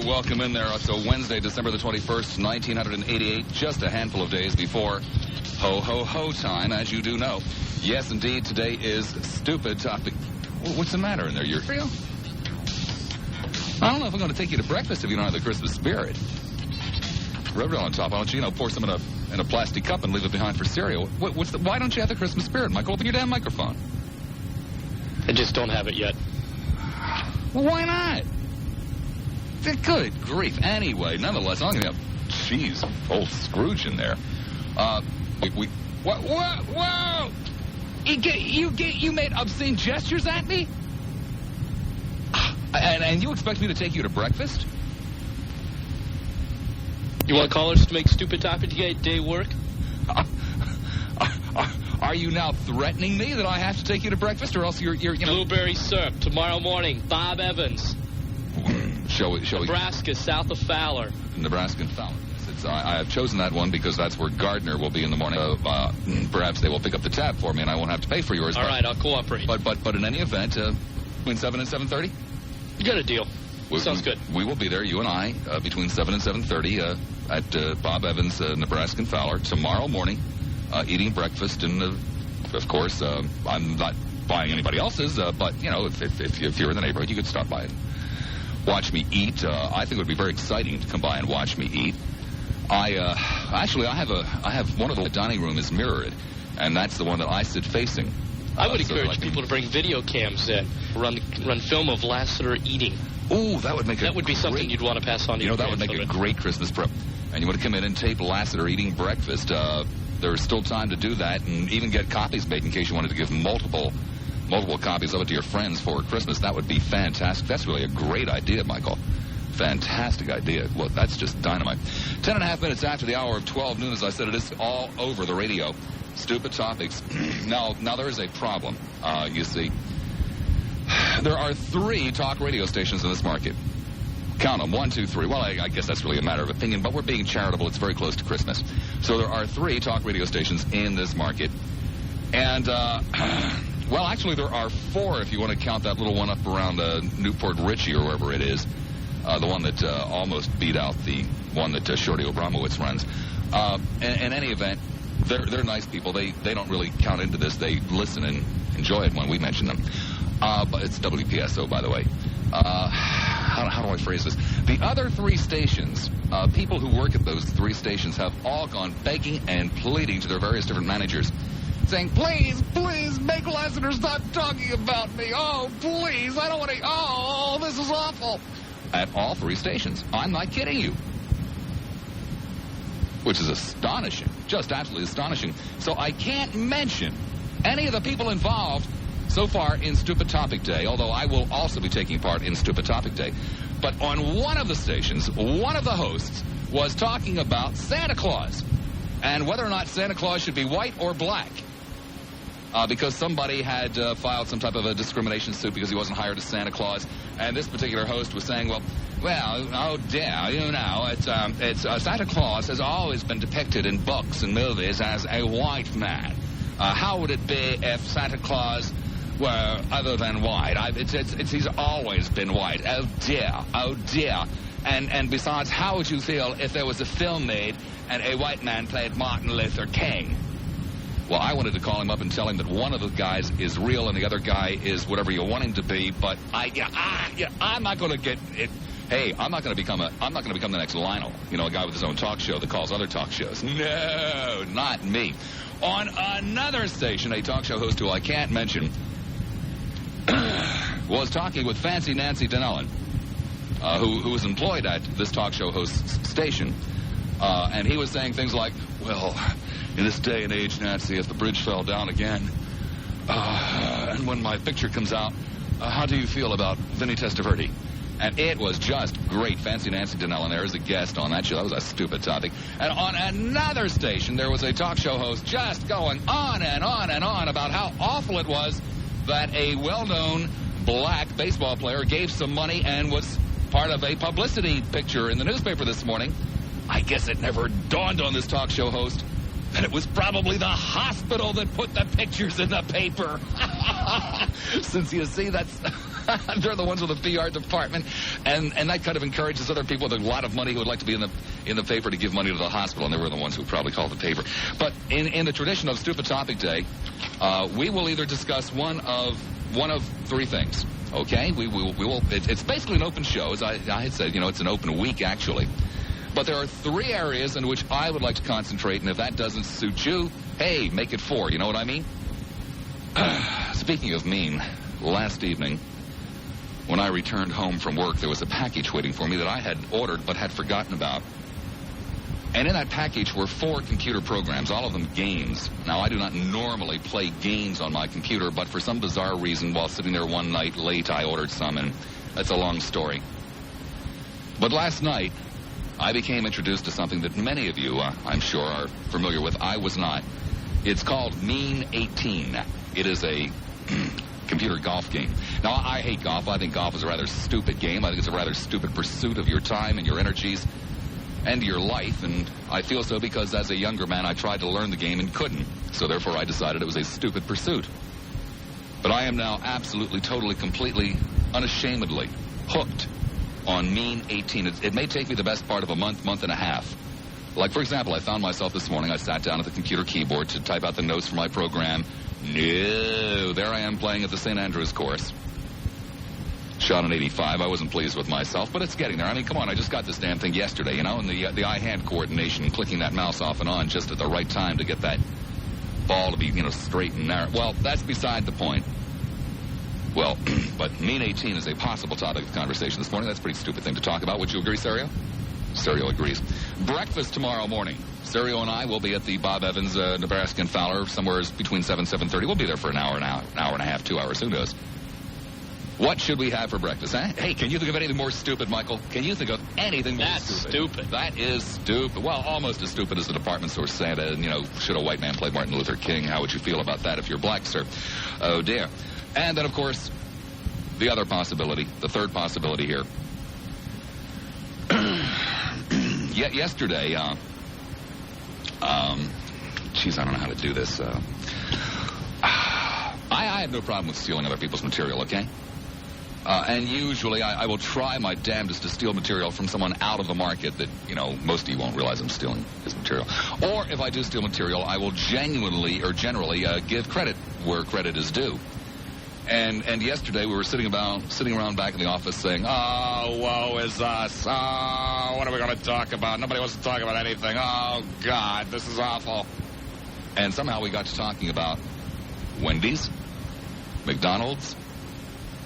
Welcome in there. So Wednesday, December the 21st, 1988, just a handful of days before ho-ho-ho time, as you do know. Yes, indeed, today is stupid topic. What's the matter in there? You're real? I don't know if I'm going to take you to breakfast if you don't have the Christmas spirit. Rub it on top. Why don't you, pour some in a plastic cup and leave it behind for cereal? Why don't you have the Christmas spirit, Michael? Open your damn microphone. I just don't have it yet. Well, why not? Good grief. Anyway, nonetheless, I'm going to have, jeez, old Scrooge in there. Whoa! You made obscene gestures at me? And you expect me to take you to breakfast? You want callers to make stupid topic day work? Are you now threatening me that I have to take you to breakfast, or else you're Blueberry syrup tomorrow morning. Bob Evans. Shall we? Nebraska, south of Fowler. Nebraska and Fowler. I have chosen that one because that's where Gardner will be in the morning. Perhaps they will pick up the tab for me, and I won't have to pay for yours. All right, I'll cooperate. But in any event, between 7 and 7:30? You got a deal. Sounds good. We will be there, you and I, between 7 and 7:30 at Bob Evans, Nebraska and Fowler, tomorrow morning, eating breakfast. And, of course, I'm not buying anybody else's, but, if you're in the neighborhood, you could stop by and watch me eat. I think it would be very exciting to come by and watch me eat. I have one of the dining room is mirrored, and that's the one that I sit facing. I would encourage people to bring video cams in, run film of Lassiter eating. Ooh, that would make that would be something you'd want to pass on to your that would make a great Christmas prep. And you want to come in and tape Lassiter eating breakfast. There's still time to do that, and even get copies made in case you wanted to give multiple copies of it to your friends for Christmas. That would be fantastic. That's really a great idea, Michael. Fantastic idea. Well, that's just dynamite. 10.5 minutes after the hour of 12 noon, as I said, it is all over the radio. Stupid topics. Now there is a problem. You see, there are 3 talk radio stations in this market. Count them. 1, 2, 3. Well, I guess that's really a matter of opinion, but we're being charitable. It's very close to Christmas. So there are 3 talk radio stations in this market. And, well, actually, there are 4 if you want to count that little one up around Newport Richie or wherever it is. The one that almost beat out the one that Shorty Abramowitz runs. In any event, they're nice people. They don't really count into this. They listen and enjoy it when we mention them. But it's WPSO, by the way. How do I phrase this? The other 3 stations, people who work at those 3 stations have all gone begging and pleading to their various different managers, saying, please, make Lassiter stop talking about me. Oh, please, I don't want to. Oh, this is awful. At all 3 stations. I'm not kidding you. Which is astonishing. Just absolutely astonishing. So I can't mention any of the people involved so far in Stupid Topic Day, although I will also be taking part in Stupid Topic Day. But on one of the stations, one of the hosts was talking about Santa Claus and whether or not Santa Claus should be white or black. Because somebody had filed some type of a discrimination suit because he wasn't hired as Santa Claus. And this particular host was saying, well, oh dear, it's Santa Claus has always been depicted in books and movies as a white man. How would it be if Santa Claus were other than white? He's always been white. Oh dear. And besides, how would you feel if there was a film made and a white man played Martin Luther King? Well, I wanted to call him up and tell him that one of the guys is real and the other guy is whatever you want him to be. But I'm not going to get it. Hey, I'm not going to become the next Lionel, a guy with his own talk show that calls other talk shows. No, not me. On another station, a talk show host who I can't mention was talking with Fancy Nancy Donnellan, who was employed at this talk show host's station, and he was saying things like, well, in this day and age, Nancy, if the bridge fell down again, and when my picture comes out, how do you feel about Vinny Testaverde? And it was just great. Fancy Nancy Donnellan there as a guest on that show. That was a stupid topic. And on another station, there was a talk show host just going on and on and on about how awful it was that a well-known black baseball player gave some money and was part of a publicity picture in the newspaper this morning. I guess it never dawned on this talk show host that it was probably the hospital that put the pictures in the paper. Since you see, they're the ones with the PR department. And that kind of encourages other people with a lot of money who would like to be in the paper to give money to the hospital, and they were the ones who would probably call the paper. But in the tradition of Stupid Topic Day, we will either discuss one of three things. Okay, we will. It's basically an open show, as I had said. It's an open week actually. But there are three areas in which I would like to concentrate, and if that doesn't suit you, hey, make it four. You know what I mean? Speaking of mean, last evening, when I returned home from work, there was a package waiting for me that I had ordered but had forgotten about. And in that package were 4 computer programs, all of them games. Now, I do not normally play games on my computer, but for some bizarre reason, while sitting there one night late, I ordered some, and that's a long story. But last night, I became introduced to something that many of you, I'm sure, are familiar with. I was not. It's called Mean 18. It is a computer golf game. Now, I hate golf. I think golf is a rather stupid game. I think it's a rather stupid pursuit of your time and your energies and your life, and I feel so because as a younger man, I tried to learn the game and couldn't. So therefore, I decided it was a stupid pursuit. But I am now absolutely, totally, completely, unashamedly hooked on Mean 18. It may take me the best part of a month and a half. Like, for example, I found myself this morning, I sat down at the computer keyboard to type out the notes for my program. No, there I am playing at the St. Andrews course. Shot an 85. I wasn't pleased with myself, but it's getting there. I mean, come on, I just got this damn thing yesterday, and the eye-hand coordination, clicking that mouse off and on just at the right time to get that ball to be, straight and narrow. Well, that's beside the point. Well, but Mean 18 is a possible topic of conversation this morning. That's a pretty stupid thing to talk about. Would you agree, Serio? Serio agrees. Breakfast tomorrow morning. Serio and I will be at the Bob Evans, Nebraska and Fowler, somewhere between 7:30. We'll be there for an hour and a half, 2 hours. Who knows? What should we have for breakfast, huh? Hey, can you think of anything more stupid, Michael? Can you think of anything more stupid? That is stupid. Well, almost as stupid as the department store Santa, and, should a white man play Martin Luther King? How would you feel about that if you're black, sir? Oh, dear. And then, of course, the other possibility, the third possibility here. Yesterday, geez, I don't know how to do this. I have no problem with stealing other people's material, okay? And usually I will try my damnedest to steal material from someone out of the market that, most of you won't realize I'm stealing his material. Or if I do steal material, I will generally give credit where credit is due. And yesterday we were sitting around back in the office saying, oh, woe is us. Oh, what are we going to talk about? Nobody wants to talk about anything. Oh, God, this is awful. And somehow we got to talking about Wendy's, McDonald's,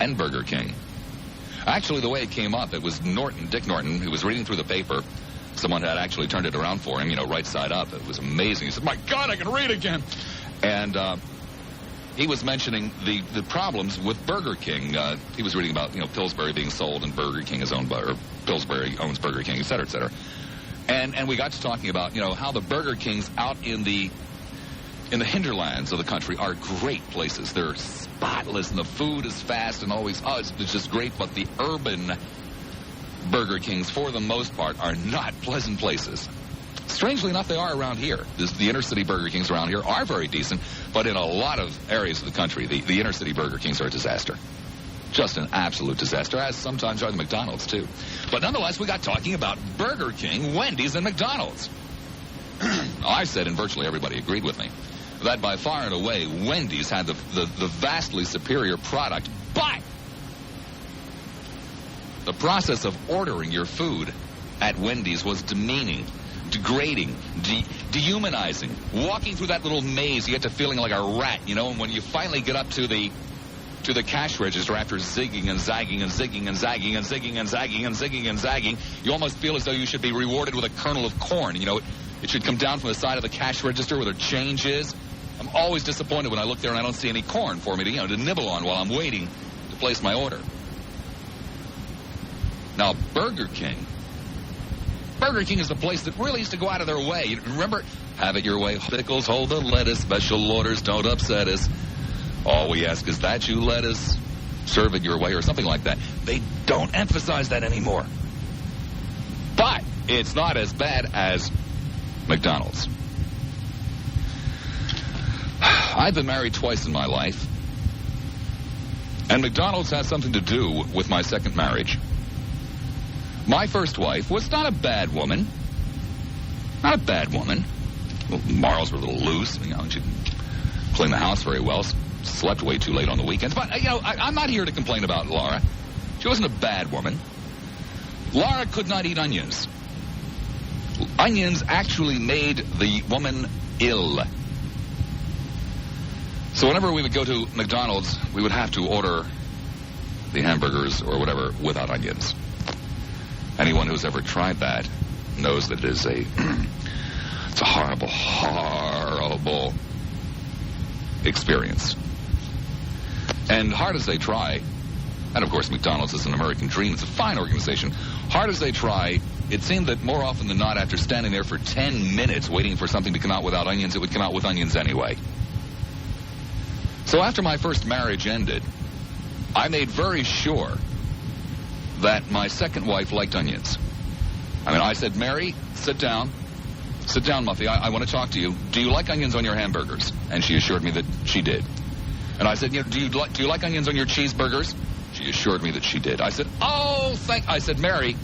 and Burger King. Actually, the way it came up, it was Dick Norton, who was reading through the paper. Someone had actually turned it around for him, right side up. It was amazing. He said, my God, I can read again. And he was mentioning the problems with Burger King. He was reading about, Pillsbury being sold and Burger King is owned by, or Pillsbury owns Burger King, et cetera, et cetera. And we got to talking about, how the Burger Kings out in the hinterlands of the country are great places. They're spotless, and the food is fast and always, it's just great. But the urban Burger Kings, for the most part, are not pleasant places. Strangely enough, they are around here. The inner-city Burger Kings around here are very decent, but in a lot of areas of the country, the inner-city Burger Kings are a disaster. Just an absolute disaster, as sometimes are the McDonald's, too. But nonetheless, we got talking about Burger King, Wendy's, and McDonald's. I said, and virtually everybody agreed with me, that by far and away, Wendy's had the vastly superior product, but the process of ordering your food at Wendy's was demeaning, degrading, dehumanizing. Walking through that little maze, you get to feeling like a rat, and when you finally get up to the cash register after zigging and zagging and zigging and zagging and zigging and zagging and zigging and zagging, you almost feel as though you should be rewarded with a kernel of corn. It should come down from the side of the cash register where the change is. I'm always disappointed when I look there and I don't see any corn for me to nibble on while I'm waiting to place my order. Now, Burger King is the place that really used to go out of their way. You remember, have it your way. Pickles, hold the lettuce. Special orders don't upset us. All we ask is that you let us serve it your way or something like that. They don't emphasize that anymore. But it's not as bad as McDonald's. I've been married twice in my life, and McDonald's has something to do with my second marriage. My first wife was not a bad woman. Not a bad woman. Well, morals were a little loose. You know, she didn't clean the house very well. Slept way too late on the weekends. But, you know, I'm not here to complain about Laura. She wasn't a bad woman. Laura could not eat onions. Onions actually made the woman ill. So whenever we would go to McDonald's, we would have to order the hamburgers or whatever without onions. Anyone who's ever tried that knows that it is it's a horrible, horrible experience. And hard as they try, and of course McDonald's is an American dream, it's a fine organization, hard as they try, it seemed that more often than not, after standing there for 10 minutes waiting for something to come out without onions, it would come out with onions anyway. So after my first marriage ended, I made very sure that my second wife liked onions. I mean, I said, Mary, sit down. Sit down, Muffy. I want to talk to you. Do you like onions on your hamburgers? And she assured me that she did. And I said, do you like onions on your cheeseburgers? She assured me that she did. I said, I said, Mary,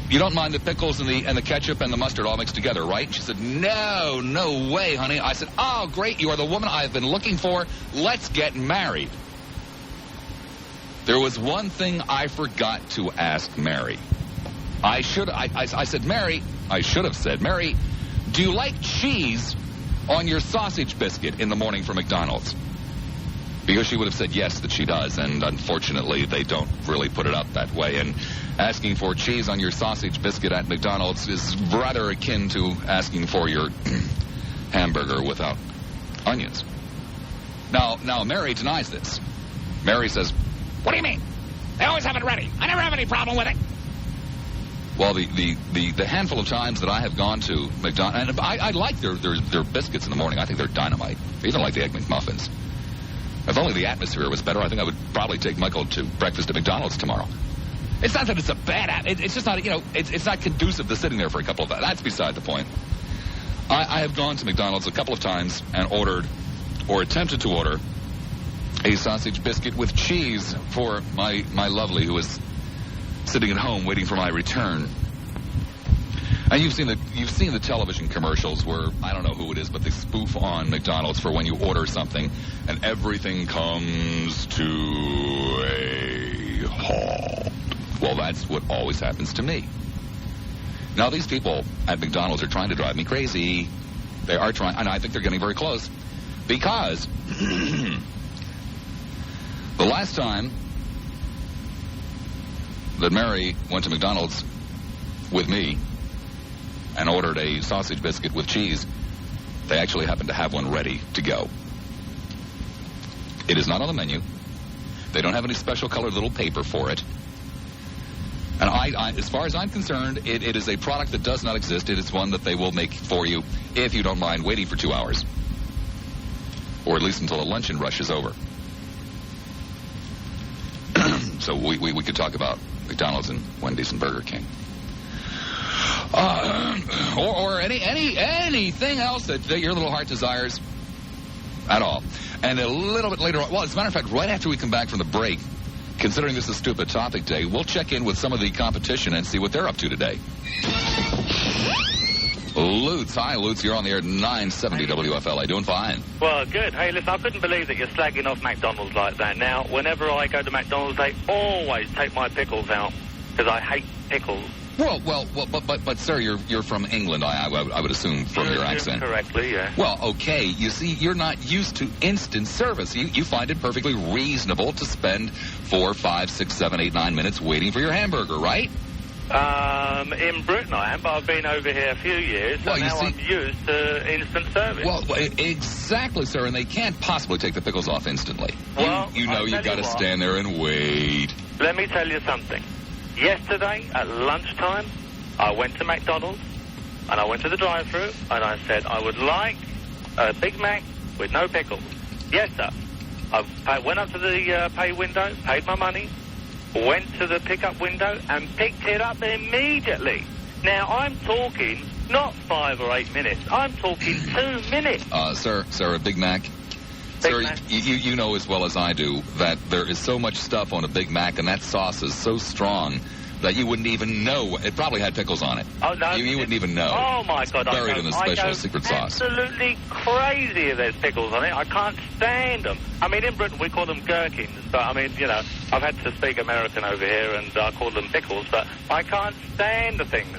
you don't mind the pickles and the ketchup and the mustard all mixed together, right? And she said, no way, honey. I said, oh, great. You are the woman I've been looking for. Let's get married. There was one thing I forgot to ask Mary. I said, Mary, I should have said, Mary, do you like cheese on your sausage biscuit in the morning from McDonald's? Because she would have said yes, that she does, and unfortunately they don't really put it up that way. And asking for cheese on your sausage biscuit at McDonald's is rather akin to asking for your hamburger without onions. Now Mary denies this. Mary says, what do you mean? They always have it ready. I never have any problem with it. Well, the handful of times that I have gone to McDonald's, and I like their biscuits in the morning. I think they're dynamite. I even like the Egg McMuffins. If only the atmosphere was better, I think I would probably take Michael to breakfast at McDonald's tomorrow. It's not that it's a bad, it's just not, it's not conducive to sitting there for a couple of hours. That's beside the point. I have gone to McDonald's a couple of times and ordered, or attempted to order, a sausage biscuit with cheese for my lovely, who is sitting at home waiting for my return. And you've seen the television commercials where, I don't know who it is, but they spoof on McDonald's for when you order something and everything comes to a halt. Well, that's what always happens to me. Now, these people at McDonald's are trying to drive me crazy. They are trying, and I think they're getting very close, because the last time that Mary went to McDonald's with me and ordered a sausage biscuit with cheese, they actually happened to have one ready to go. It is not on the menu. They don't have any special colored little paper for it. And I as far as I'm concerned, it is a product that does not exist. It is one that they will make for you if you don't mind waiting for 2 hours. Or at least until the luncheon rush is over. So we could talk about McDonald's and Wendy's and Burger King. Or anything else that your little heart desires at all. And a little bit later on, well, as a matter of fact, right after we come back from the break, considering this is Stupid Topic Day, we'll check in with some of the competition and see what they're up to today. Lutz. Hi, Lutz. You're on the air at 970 WFLA. Doing fine. Well, good. Hey, listen, I couldn't believe that you're slagging off McDonald's like that. Now, whenever I go to McDonald's, they always take my pickles out because I hate pickles. Well, but sir, you're from England, I would assume, from your accent. Correctly, yeah. Well, okay, you see, you're not used to instant service. You find it perfectly reasonable to spend 4, 5, 6, 7, 8, 9 minutes waiting for your hamburger, right? In Britain I am, but I've been over here a few years, so now I'm used to instant service. Well, exactly, sir, and they can't possibly take the pickles off instantly. Well, you've got to stand there and wait. Let me tell you something. Yesterday, at lunchtime, I went to McDonald's, and I went to the drive-thru, and I said I would like a Big Mac with no pickles. Yes, sir. I went up to the pay window, paid my money, went to the pickup window, and picked it up immediately. Now, I'm talking not 5 or 8 minutes. I'm talking 2 minutes. Sir, a Big Mac? Sir, you know as well as I do that there is so much stuff on a Big Mac, and that sauce is so strong that you wouldn't even know. It probably had pickles on it. Oh, no. You wouldn't even know. Oh, my God. Buried in a special secret sauce. Absolutely crazy if there's pickles on it. I can't stand them. I mean, in Britain, we call them gherkins. But, I mean, you know, I've had to speak American over here, and I call them pickles. But I can't stand the things.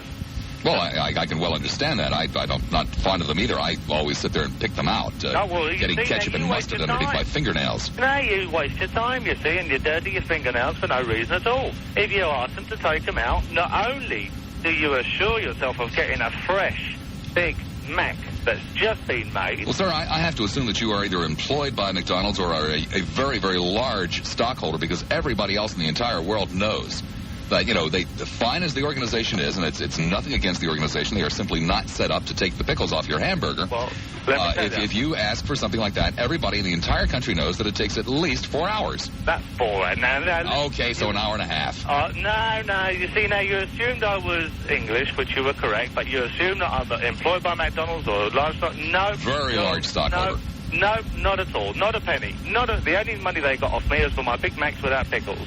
Well, I can well understand that. I'm not fond of them either. I always sit there and pick them out, getting ketchup and mustard underneath my fingernails. No, you waste your time, you see, and you dirty your fingernails for no reason at all. If you ask them to take them out, not only do you assure yourself of getting a fresh Big Mac that's just been made... Well, sir, I have to assume that you are either employed by McDonald's or are a very, very large stockholder, because everybody else in the entire world knows that, you know, fine as the organization is, and it's nothing against the organization, they are simply not set up to take the pickles off your hamburger. Well, if you ask for something like that, everybody in the entire country knows that it takes at least 4 hours. That's 4 hours. Now, okay, so an hour and a half. No. You see, now, you assumed I was English, which you were correct, but you assumed that I'm employed by McDonald's or large stock. No. Very large stockholder. No, not at all. Not a penny. The only money they got off me is for my Big Macs without pickles.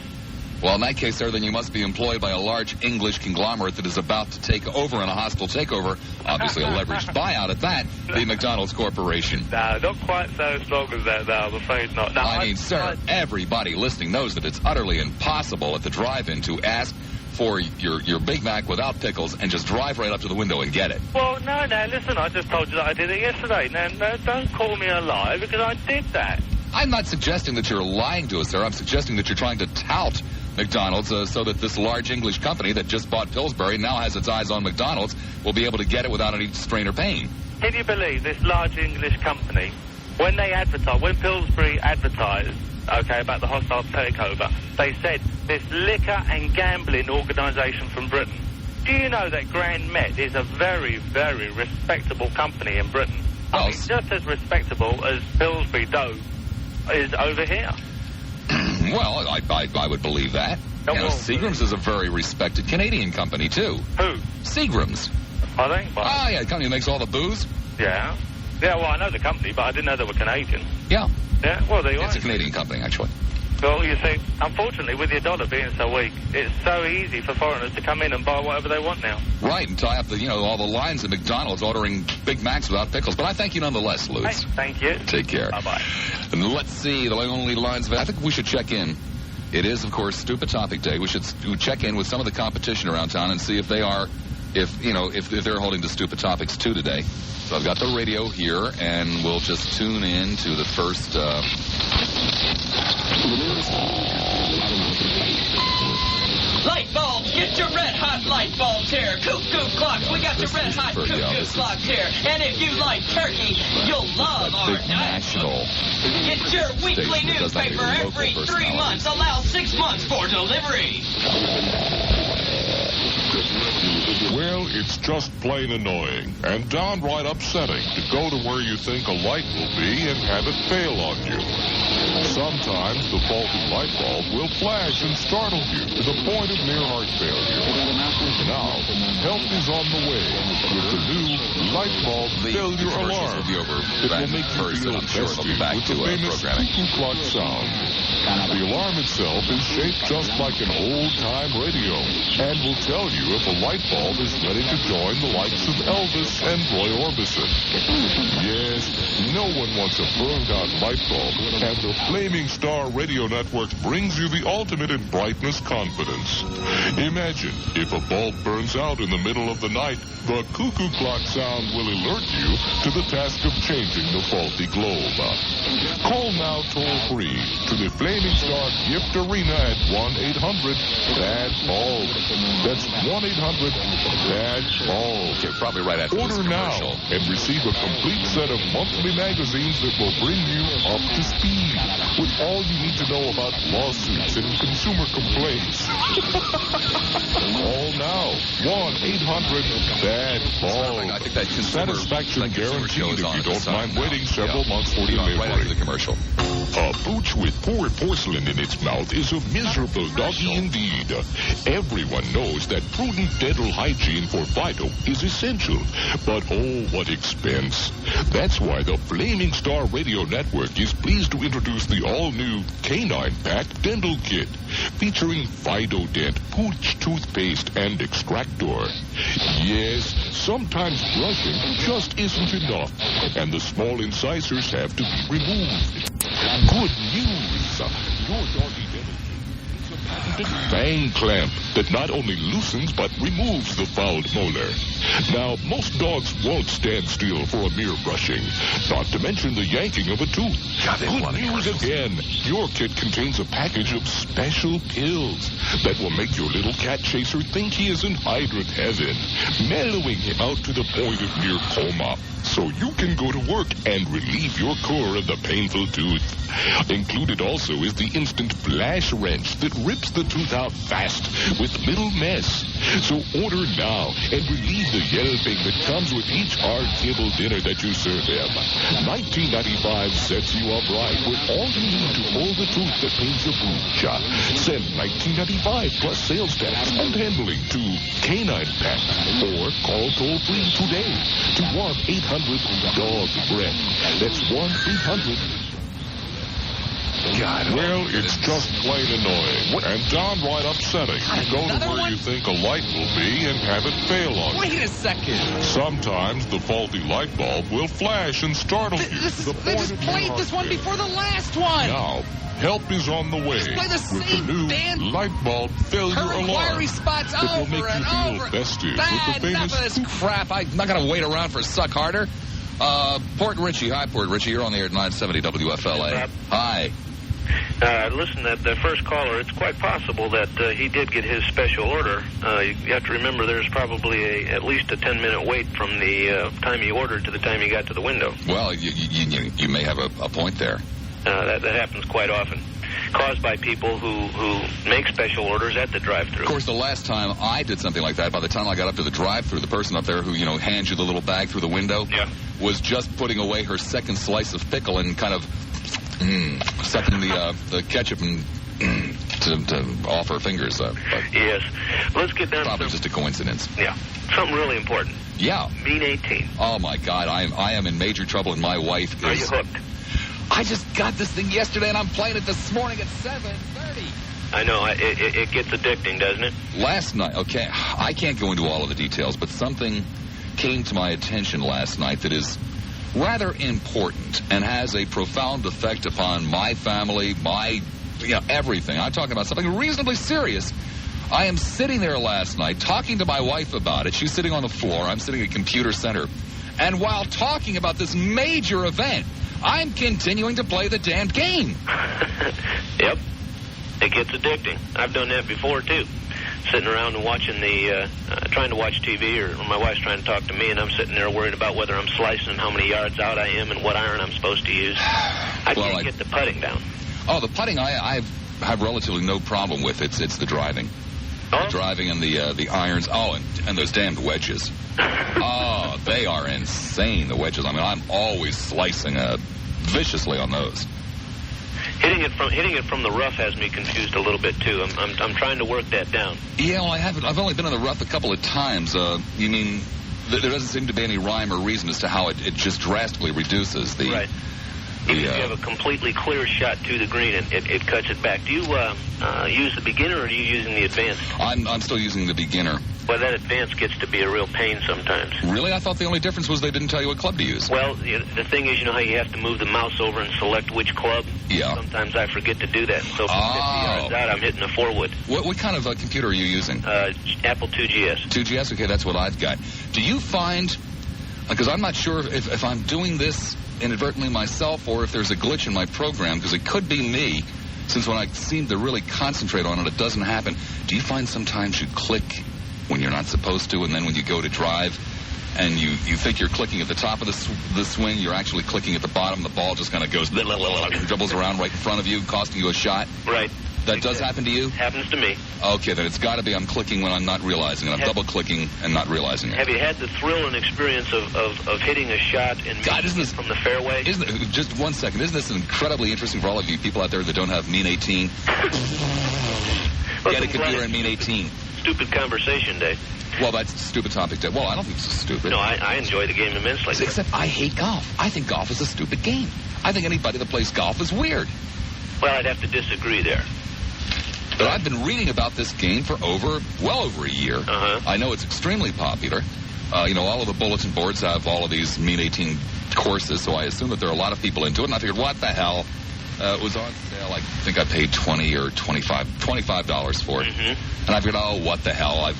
Well, in that case, sir, then you must be employed by a large English conglomerate that is about to take over in a hostile takeover, obviously a leveraged buyout at that, the McDonald's Corporation. No, not quite so strong as that, no, I'm afraid not. No, I mean, sir, everybody listening knows that it's utterly impossible at the drive-in to ask for your Big Mac without pickles and just drive right up to the window and get it. Well, no, listen, I just told you that I did it yesterday. Now, don't call me a liar, because I did that. I'm not suggesting that you're lying to us, sir. I'm suggesting that you're trying to tout McDonald's so that this large English company that just bought Pillsbury now has its eyes on McDonald's will be able to get it without any strain or pain. Can you believe this large English company, when Pillsbury advertised, about the hostile takeover, they said this liquor and gambling organisation from Britain. Do you know that Grand Met is a very, very respectable company in Britain? I mean, just as respectable as Pillsbury Dough is over here. Well, I would believe that. Seagram's is a very respected Canadian company, too. Who? Seagram's. Are they? Well, yeah, the company that makes all the booze. Yeah. Yeah, well, I know the company, but I didn't know they were Canadian. Yeah. Yeah, well, they are. It's a Canadian company, actually. Well, you see, unfortunately, with your dollar being so weak, it's so easy for foreigners to come in and buy whatever they want now. Right, and tie up all the lines at McDonald's ordering Big Macs without pickles. But I thank you nonetheless, Lutz. Hey, thank you. Take care. Bye-bye. And let's see, the only lines... I think we should check in. It is, of course, Stupid Topic Day. We should check in with some of the competition around town and see if they are... If they're holding to Stupid Topics 2 today. So I've got the radio here, and we'll just tune in to the first... Light bulbs, get your red hot light bulbs here. Cuckoo clocks, we got your red hot cuckoo clocks here. And if you like turkey, you'll love our national. Get your weekly newspaper every 3 months. Allow 6 months for delivery. Well, it's just plain annoying and downright upsetting to go to where you think a light will be and have it fail on you. Sometimes the faulty light bulb will flash and startle you to the point of near heart failure. Now, help is on the way with the new light bulb failure alarm. It will make you feel festive with the famous cuckoo clock sound. The alarm itself is shaped just like an old-time radio and will tell you if a light bulb is ready to join the likes of Elvis and Roy Orbison. Yes, no one wants a burned-out light bulb, and the Flaming Star Radio Network brings you the ultimate in brightness confidence. Imagine if a bulb burns out in the middle of the night, the cuckoo clock sound will alert you to the task of changing the faulty globe. Call now toll-free to the Flaming Star Gift Arena at 1-800-BAD-BULB. That's 1-800-BAD-BULB. Okay, probably right after Order this now commercial. and receive a complete set of monthly magazines that will bring you up to speed with all you need to know about lawsuits and consumer complaints. Call now. 1-800-BAD-BULB. I think that Satisfaction guaranteed if you don't mind waiting several months for delivery. delivery. Right after the commercial. A pooch with poor porcelain pen in its mouth is a miserable doggy indeed. Everyone knows that prudent dental hygiene for Fido is essential. But oh, what expense. That's why the Flaming Star Radio Network is pleased to introduce the all-new Canine Pack Dental Kit, featuring Fido Dent, Pooch Toothpaste, and Extractor. Yes, sometimes brushing just isn't enough, and the small incisors have to be removed. Good news! Your doggy dental kit is a patented fang clamp that not only loosens but removes the fouled molar. Now, most dogs won't stand still for a mere brushing, not to mention the yanking of a tooth. Good news again. Your kit contains a package of special pills that will make your little cat chaser think he is in hydrant heaven, mellowing him out to the point of near coma, so you can go to work and relieve your core of the painful tooth. Included also is the instant flash wrench that rips the tooth out fast with little mess. So order now and relieve the yelping that comes with each hard kibble dinner that you serve him. $19.95 sets you up right with all you need to hold the tooth that pains the pooch. Send $19.95 plus sales tax and handling to Canine Pack or call toll-free today to 1-800-DOG-BREATH. That's 1-800. Well, it's just plain annoying and downright upsetting to go to where you think a light will be and have it fail on you. Wait a second. Sometimes the faulty light bulb will flash and startle you to the point They just of played your this one heart before the last one. Now, help is on the way play the with same the new damn light bulb failure Her alarm inquiry spots that will make over you and feel over. festive with Bad the enough famous of this crap. I'm not going to wait around for Suck Harder. Port Richie. Hi, Port Richie. You're on the air at 970 WFLA. Hi. Listen, the first caller, it's quite possible that he did get his special order. You have to remember there's probably at least a 10-minute wait from the time he ordered to the time he got to the window. Well, you may have a point there. That happens quite often, caused by people who make special orders at the drive-thru. Of course, the last time I did something like that, by the time I got up to the drive-thru, the person up there who, hands you the little bag through the window was just putting away her second slice of pickle and kind of sucking the ketchup and to off her fingers. Yes. Let's get down probably to just a coincidence. Yeah. Something really important. Yeah. Mean 18. Oh, my God. I am in major trouble, and my wife is... Are you hooked? I just got this thing yesterday, and I'm playing it this morning at 7:30. I know. It gets addicting, doesn't it? Last night, okay, I can't go into all of the details, but something came to my attention last night that is rather important and has a profound effect upon my family, my, everything. I'm talking about something reasonably serious. I am sitting there last night talking to my wife about it. She's sitting on the floor. I'm sitting at Computer Center. And while talking about this major event, I'm continuing to play the damn game. Yep. It gets addicting. I've done that before, too. Sitting around and watching trying to watch TV, or my wife's trying to talk to me, and I'm sitting there worried about whether I'm slicing and how many yards out I am and what iron I'm supposed to use. I can't get the putting down. Oh, the putting I have relatively no problem with. It's the driving. Oh? The driving and the irons. Oh, and those damned wedges. Oh, they are insane, the wedges. I mean, I'm always slicing viciously on those. Hitting it from the rough has me confused a little bit too. I'm trying to work that down. Yeah, well, I've only been in the rough a couple of times. You mean there doesn't seem to be any rhyme or reason as to how it just drastically reduces the. Right. Even if you have a completely clear shot to the green, it cuts it back. Do you use the beginner, or are you using the advanced? I'm still using the beginner. Well, that advanced gets to be a real pain sometimes. Really? I thought the only difference was they didn't tell you what club to use. Well, the thing is, how you have to move the mouse over and select which club? Yeah. Sometimes I forget to do that. So from 50 yards out, I'm hitting a 4-wood. What kind of computer are you using? Apple 2GS. 2GS? Okay, that's what I've got. Do you find... Because I'm not sure if I'm doing this inadvertently myself or if there's a glitch in my program, because it could be me, since when I seem to really concentrate on it, it doesn't happen. Do you find sometimes you click when you're not supposed to, and then when you go to drive and you think you're clicking at the top of the swing, you're actually clicking at the bottom, the ball just kind of goes, dribbles around right in front of you, costing you a shot? Right. That does happen to you? Happens to me. Okay, then it's got to be I'm clicking when I'm not realizing it. I'm double-clicking and not realizing it. Have you had the thrill and experience of hitting a shot and making it from the fairway? Just 1 second. Isn't this incredibly interesting for all of you people out there that don't have mean 18? Get a computer and mean 18. Stupid conversation day. Well, that's a stupid topic. Well, I don't think it's stupid. No, I enjoy the game immensely. Except I hate golf. I think golf is a stupid game. I think anybody that plays golf is weird. Well, I'd have to disagree there. But I've been reading about this game for well over a year. I know it's extremely popular. All of the bulletin boards have all of these mean 18 courses, so I assume that there are a lot of people into it. And I figured, what the hell? It was on sale. I think I paid $20 or $25 for it. And I figured, oh, what the hell? I've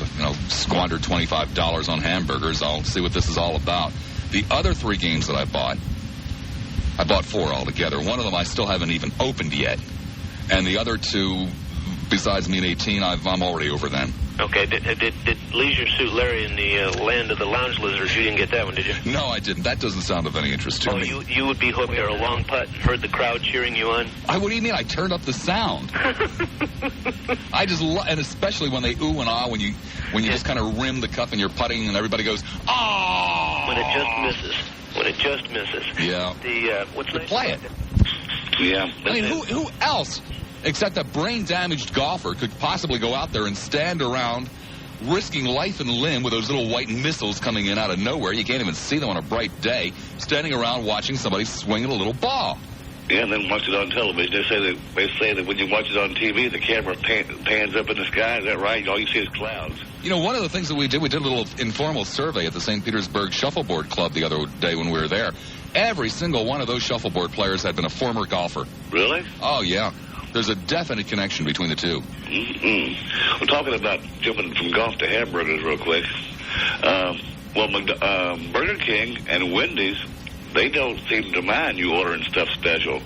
squandered $25 on hamburgers. I'll see what this is all about. The other 3 games that I bought 4 altogether. One of them I still haven't even opened yet. And the other 2, besides mean 18, I'm already over them. Okay. Did Leisure Suit Larry in the Land of the Lounge Lizards, you didn't get that one, did you? No, I didn't. That doesn't sound of any interest to me. You would be hooked or a long putt and heard the crowd cheering you on? What do you mean? I turned up the sound. I just and especially when they ooh and ah, when you just kind of rim the cup and you're putting and everybody goes, ah! When it just misses. Yeah. What's next? Play it. Yeah. I mean, who else except a brain-damaged golfer could possibly go out there and stand around risking life and limb with those little white missiles coming in out of nowhere? You can't even see them on a bright day, standing around watching somebody swing at a little ball. Yeah, and then watch it on television. They say that when you watch it on TV, the camera pans up in the sky. Is that right? All you see is clouds. One of the things that we did a little informal survey at the St. Petersburg Shuffleboard Club the other day when we were there. Every single one of those shuffleboard players had been a former golfer. Really? Oh, yeah. There's a definite connection between the two. We're talking about jumping from golf to hamburgers real quick. Burger King and Wendy's, they don't seem to mind you ordering stuff special.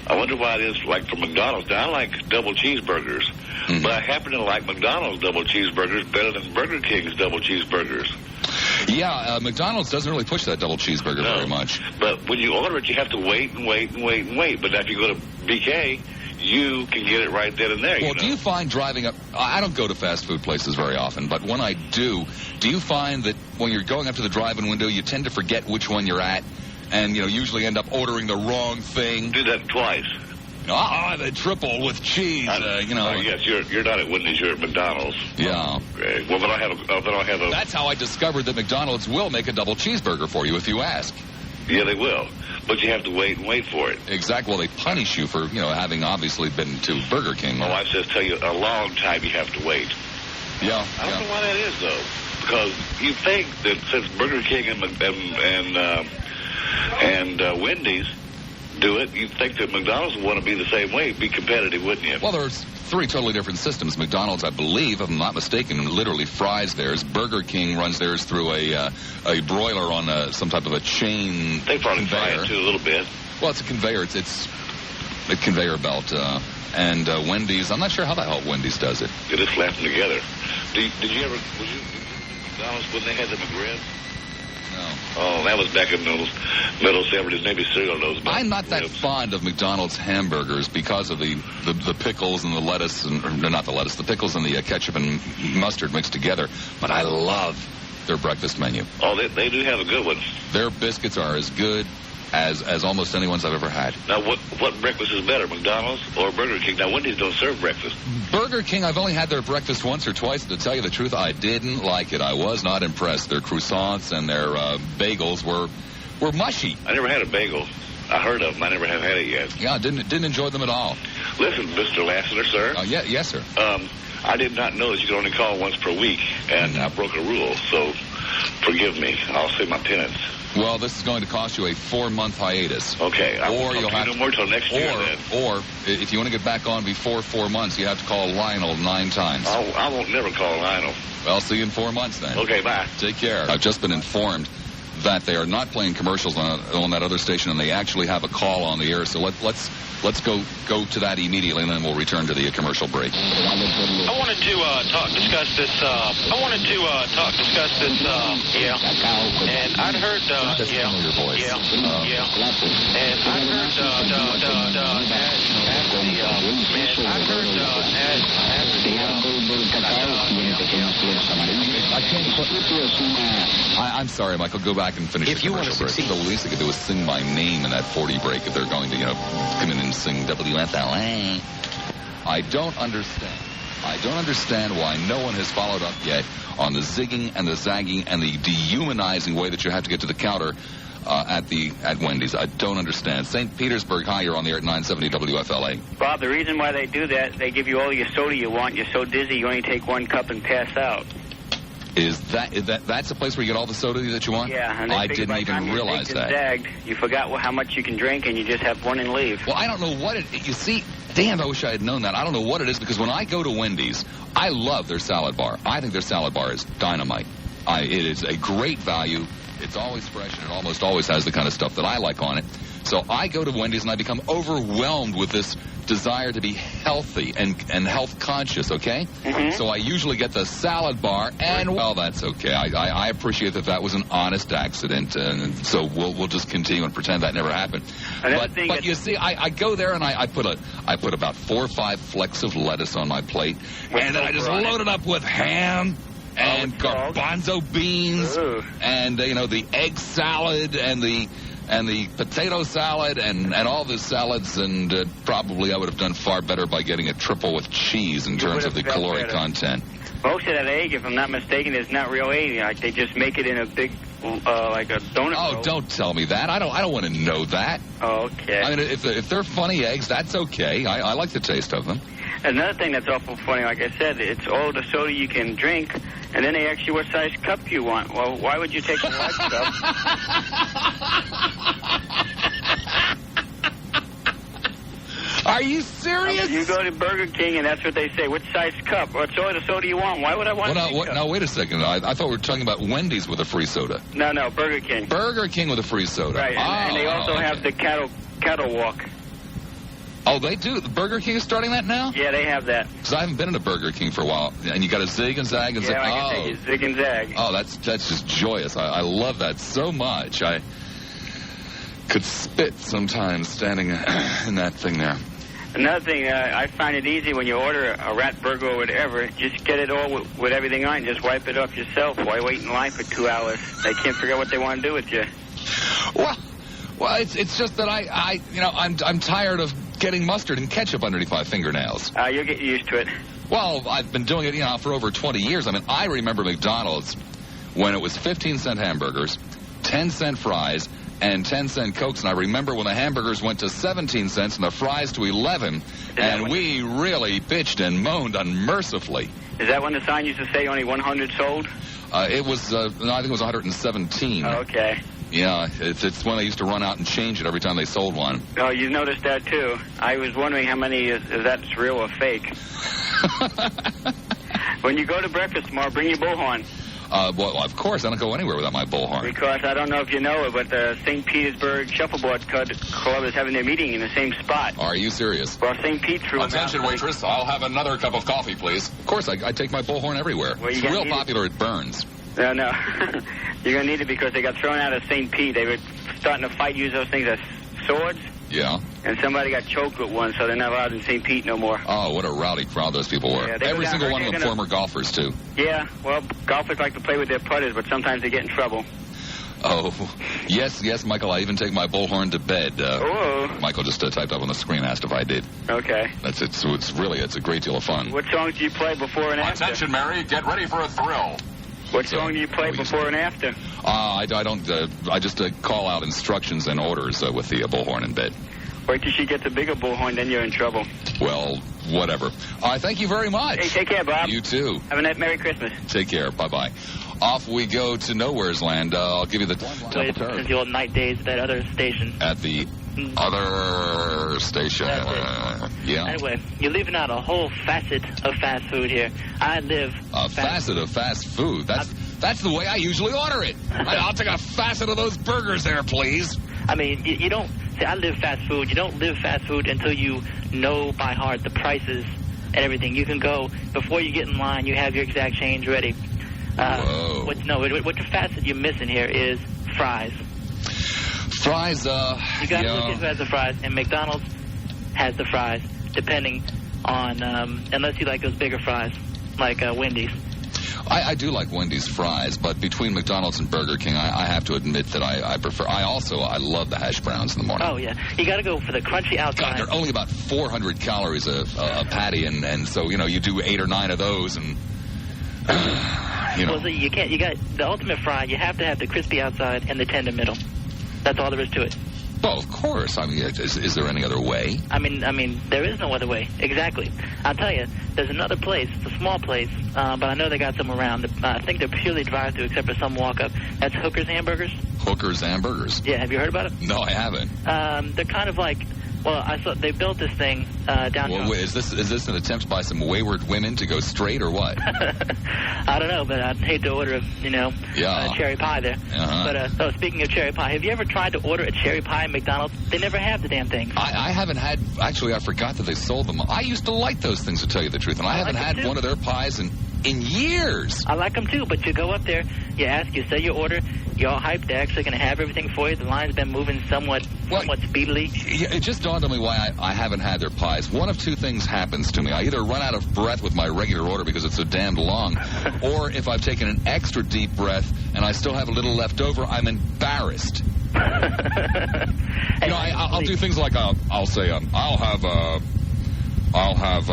I wonder why it is like for McDonald's. Now, I like double cheeseburgers, but I happen to like McDonald's double cheeseburgers better than Burger King's double cheeseburgers. Yeah, McDonald's doesn't really push that double cheeseburger very much. But when you order it, you have to wait and wait and wait and wait. But if you go to BK, you can get it right then and there. Well, do you find driving up... I don't go to fast food places very often, but when I do you find that when you're going up to the drive-in window, you tend to forget which one you're at and, usually end up ordering the wrong thing? Do that twice. The triple with cheese, Yes, you're not at Wendy's, you're at McDonald's. Yeah. Okay. Well, then I'll have a... That's how I discovered that McDonald's will make a double cheeseburger for you if you ask. Yeah, they will. But you have to wait and wait for it. Exactly. Well, they punish you for, having obviously been to Burger King. My wife says tell you a long time you have to wait. Yeah. I don't know why that is, though. Because you think that since Burger King and Wendy's do it, you'd think that McDonald's would want to be the same way, be competitive, wouldn't you? Well, there's 3 totally different systems. McDonald's, I believe, if I'm not mistaken, literally fries theirs. Burger King runs theirs through a broiler on some type of a chain. They probably fry conveyor. it too a little bit. Well, it's a conveyor. It's a conveyor belt. And Wendy's, I'm not sure how the hell Wendy's does it. They just slap them together. Did you ever, was you McDonald's when they had the McRib? No. Oh, that was back in those middle 70s. Maybe cereal knows about I'm not that fond of McDonald's hamburgers because of the pickles and the lettuce, the pickles and the ketchup and mustard mixed together. But I love their breakfast menu. Oh, they do have a good one. Their biscuits are as good as almost any ones I've ever had. Now, what breakfast is better, McDonald's or Burger King? Now, Wendy's don't serve breakfast. Burger King, I've only had their breakfast once or twice. To tell you the truth, I didn't like it. I was not impressed. Their croissants and their bagels were mushy. I never had a bagel. I heard of them. I never have had it yet. Yeah, didn't enjoy them at all. Listen, Mr. Lassiter, sir. Yes, sir. I did not know that you could only call once per week, and I broke a rule, so forgive me. I'll say my penance. Well, this is going to cost you a 4-month hiatus. Okay. Or you'll have no more till next year, then. Or if you want to get back on before 4 months, you have to call Lionel 9 times. I won't never call Lionel. Well, see you in 4 months then. Okay, bye. Take care. I've just been informed that they are not playing commercials on that other station, and they actually have a call on the air. So let's go to that immediately, and then we'll return to the commercial break. I wanted to discuss this. And I'd heard. That's your voice. And I'd heard. I'm sorry, Michael. Go back and finish If the you want to commercial break. succeed. The least they could do is sing my name in that 40 break if they're going to, come in and sing WFLA. I don't understand why no one has followed up yet on the zigging and the zagging and the dehumanizing way that you have to get to the counter at Wendy's. I don't understand. St. Petersburg, hi, you're on the air at 970 WFLA. Bob, the reason why they do that, they give you all your soda you want. You're so dizzy, you only take one cup and pass out. Is that's the place where you get all the soda that you want? Yeah, and I didn't even realize that. Zagged, you forgot how much you can drink, and you just have one and leave. Well, I don't know what you see. Damn, I wish I had known that. I don't know what it is, because when I go to Wendy's, I love their salad bar. I think their salad bar is dynamite. It is a great value. It's always fresh, and it almost always has the kind of stuff that I like on it. So I go to Wendy's, and I become overwhelmed with this desire to be healthy and health conscious, okay? Mm-hmm. So I usually get the salad bar, and, well, that's okay. I appreciate that was an honest accident, and so we'll just continue and pretend that never happened. But you see, I go there, and I put about 4 or 5 flecks of lettuce on my plate, and then I just load it up with ham and garbanzo beans, and the egg salad and the potato salad and all the salads, and probably I would have done far better by getting a triple with cheese in terms of the caloric content. Most of that egg, if I'm not mistaken, is not real egg. Like, they just make it in a big, like a donut roll. Don't tell me that. I don't want to know that. Oh, okay. I mean, if they're funny eggs, that's okay. I like the taste of them. Another thing that's awful funny, like I said, it's all the soda you can drink, and then they ask you what size cup you want. Well, why would you take a large cup? Are you serious? You go to Burger King, and that's what they say. What size cup? What soda you want? Why would I want cup? Now, wait a second. I thought we were talking about Wendy's with a free soda. No, Burger King. Burger King with a free soda. Right, and they also have the cattle walk. Oh, they do? Burger King is starting that now? Yeah, they have that. Because I haven't been in a Burger King for a while. And you got to zig and zag and zig. I can take you zig and zag. Oh, that's just joyous. I love that so much. I could spit sometimes standing in that thing there. Another thing, I find it easy when you order a rat burger or whatever, just get it all with everything on, just wipe it off yourself. Why wait in line for 2 hours? They can't figure out what they want to do with you. Well, it's just that I'm tired of getting mustard and ketchup underneath my fingernails. You'll get used to it. Well, I've been doing it, for over 20 years. I mean, I remember McDonald's when it was 15-cent hamburgers, 10-cent fries, and 10-cent Cokes, and I remember when the hamburgers went to 17 cents and the fries to 11, and we really bitched and moaned unmercifully. Is that when the sign used to say only 100 sold? It was, I think it was 117. Oh, okay. Yeah, it's when they used to run out and change it every time they sold one. Oh, you noticed that, too. I was wondering how many is that's real or fake. When you go to breakfast tomorrow, bring your bullhorn. Well, of course, I don't go anywhere without my bullhorn. Because I don't know if you know it, but the St. Petersburg Shuffleboard Club is having their meeting in the same spot. Are you serious? Well, St. Pete threw Attention, waitress. I'll have another cup of coffee, please. Of course, I take my bullhorn everywhere. Well, it's real popular at Burns. No. You're going to need it because they got thrown out of St. Pete. They were starting to fight, use those things as swords. Yeah. And somebody got choked with one, so they're not allowed in St. Pete no more. Oh, what a rowdy crowd those people were. Yeah, every single one of them former golfers, too. Yeah, well, golfers like to play with their putters, but sometimes they get in trouble. Oh, yes, Michael, I even take my bullhorn to bed. Michael just typed up on the screen, asked if I did. Okay. It's a great deal of fun. What songs do you play before and after? Attention, Mary, get ready for a thrill. What song do you play before and after? I don't. I just call out instructions and orders with the bullhorn in bed. Wait till she gets a bigger bullhorn, then you're in trouble. Well, whatever. Thank you very much. Hey, take care, Bob. You too. Have a Merry Christmas. Take care. Bye-bye. Off we go to Nowhere's Land. I'll give you the the old night days at that other station. At the other station. Yeah. Anyway, you're leaving out a whole facet of fast food here. I live... A facet of fast food? That's the way I usually order it. I'll take a facet of those burgers there, please. I mean, you don't... See, I live fast food. You don't live fast food until you know by heart the prices and everything. You can go, before you get in line, you have your exact change ready. Whoa. What the facet you're missing here is fries. Fries, You got to look at who has the fries, and McDonald's has the fries, depending on, unless you like those bigger fries. like Wendy's. I do like Wendy's fries, but between McDonald's and Burger King, I have to admit that I prefer. I love the hash browns in the morning. Oh, yeah. You got to go for the crunchy outside. God, they're only about 400 calories a patty, and so, you do 8 or 9 of those, and, Well, so you got the ultimate fry. You have to have the crispy outside and the tender middle. That's all there is to it. Well, of course. I mean, is there any other way? I mean, there is no other way. Exactly. I'll tell you, there's another place. It's a small place, but I know they got some around. I think they're purely drive-through, except for some walk-up. That's Hooker's Hamburgers. Hooker's Hamburgers? Yeah, have you heard about it? No, I haven't. They're kind of like, well, I saw they built this thing downtown. Well, wait, is this an attempt by some wayward women to go straight or what? I don't know, but I'd hate to order, cherry pie there. Uh-huh. But speaking of cherry pie, have you ever tried to order a cherry pie at McDonald's? They never have the damn thing. I haven't had. Actually, I forgot that they sold them. I used to like those things, to tell you the truth, and I haven't had one of their pies in years. I like them too, but you go up there, you say your order, you're all hyped. They're actually going to have everything for you. The line's been moving somewhat speedily. Yeah, it just dawned on me why I haven't had their pies. One of two things happens to me. I either run out of breath with my regular order because it's so damned long, or if I've taken an extra deep breath and I still have a little left over, I'm embarrassed. I'll do things like I'll say I'll have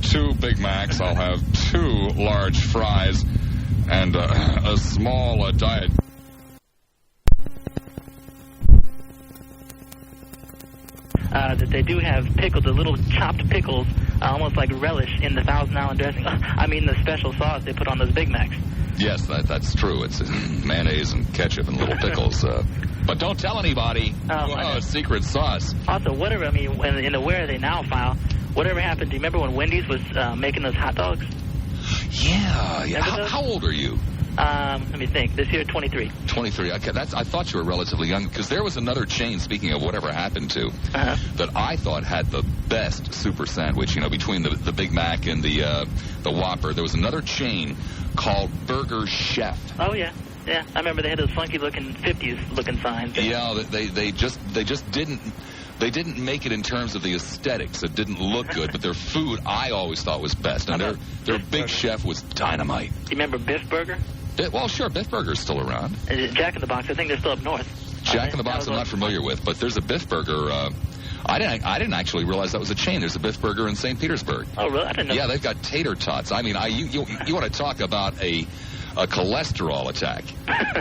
2 Big Macs, I'll have 2 large fries, and a small diet. That they do have pickles, the little chopped pickles, almost like relish in the Thousand Island dressing. The special sauce they put on those Big Macs. Yes, that's true. It's mayonnaise and ketchup and little pickles. But don't tell anybody. It's secret sauce. Also, in the Where Are They Now file, whatever happened, do you remember when Wendy's was making those hot dogs? Yeah. How old are you? Let me think. This year, 23. 23. Okay, I thought you were relatively young, because there was another chain, speaking of whatever happened to, that I thought had the best super sandwich, between the Big Mac and the Whopper. There was another chain called Burger Chef. Oh, yeah. Yeah, I remember they had those funky-looking 50s-looking signs. Yeah, they just didn't... They didn't make it in terms of the aesthetics. It didn't look good, but their food I always thought was best. And their Big Chef was dynamite. Do you remember Biff Burger? Well, sure, Biff Burger's still around. Jack in the Box, I think they're still up north. Jack in the Box I'm not familiar with, but there's a Biff Burger. I didn't actually realize that was a chain. There's a Biff Burger in St. Petersburg. Oh, really? I didn't know. Yeah, they've got tater tots. You want to talk about a cholesterol attack.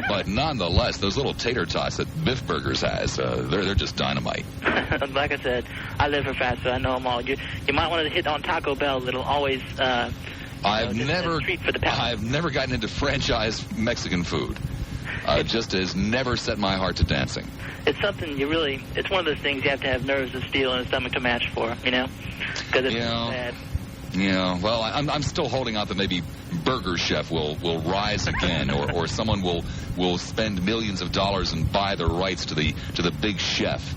But nonetheless, those little tater tots that Biff Burgers has, they're just dynamite. Like I said, I live for fast food. I know them all. You might want to hit on Taco Bell. It'll always... I've never gotten into franchise Mexican food. Just has never set my heart to dancing. It's something it's one of those things you have to have nerves of steel and a stomach to match for, Because it's bad. Yeah, well, I'm still holding out that maybe Burger Chef will rise again, or someone will spend millions of dollars and buy the rights to the Big Chef.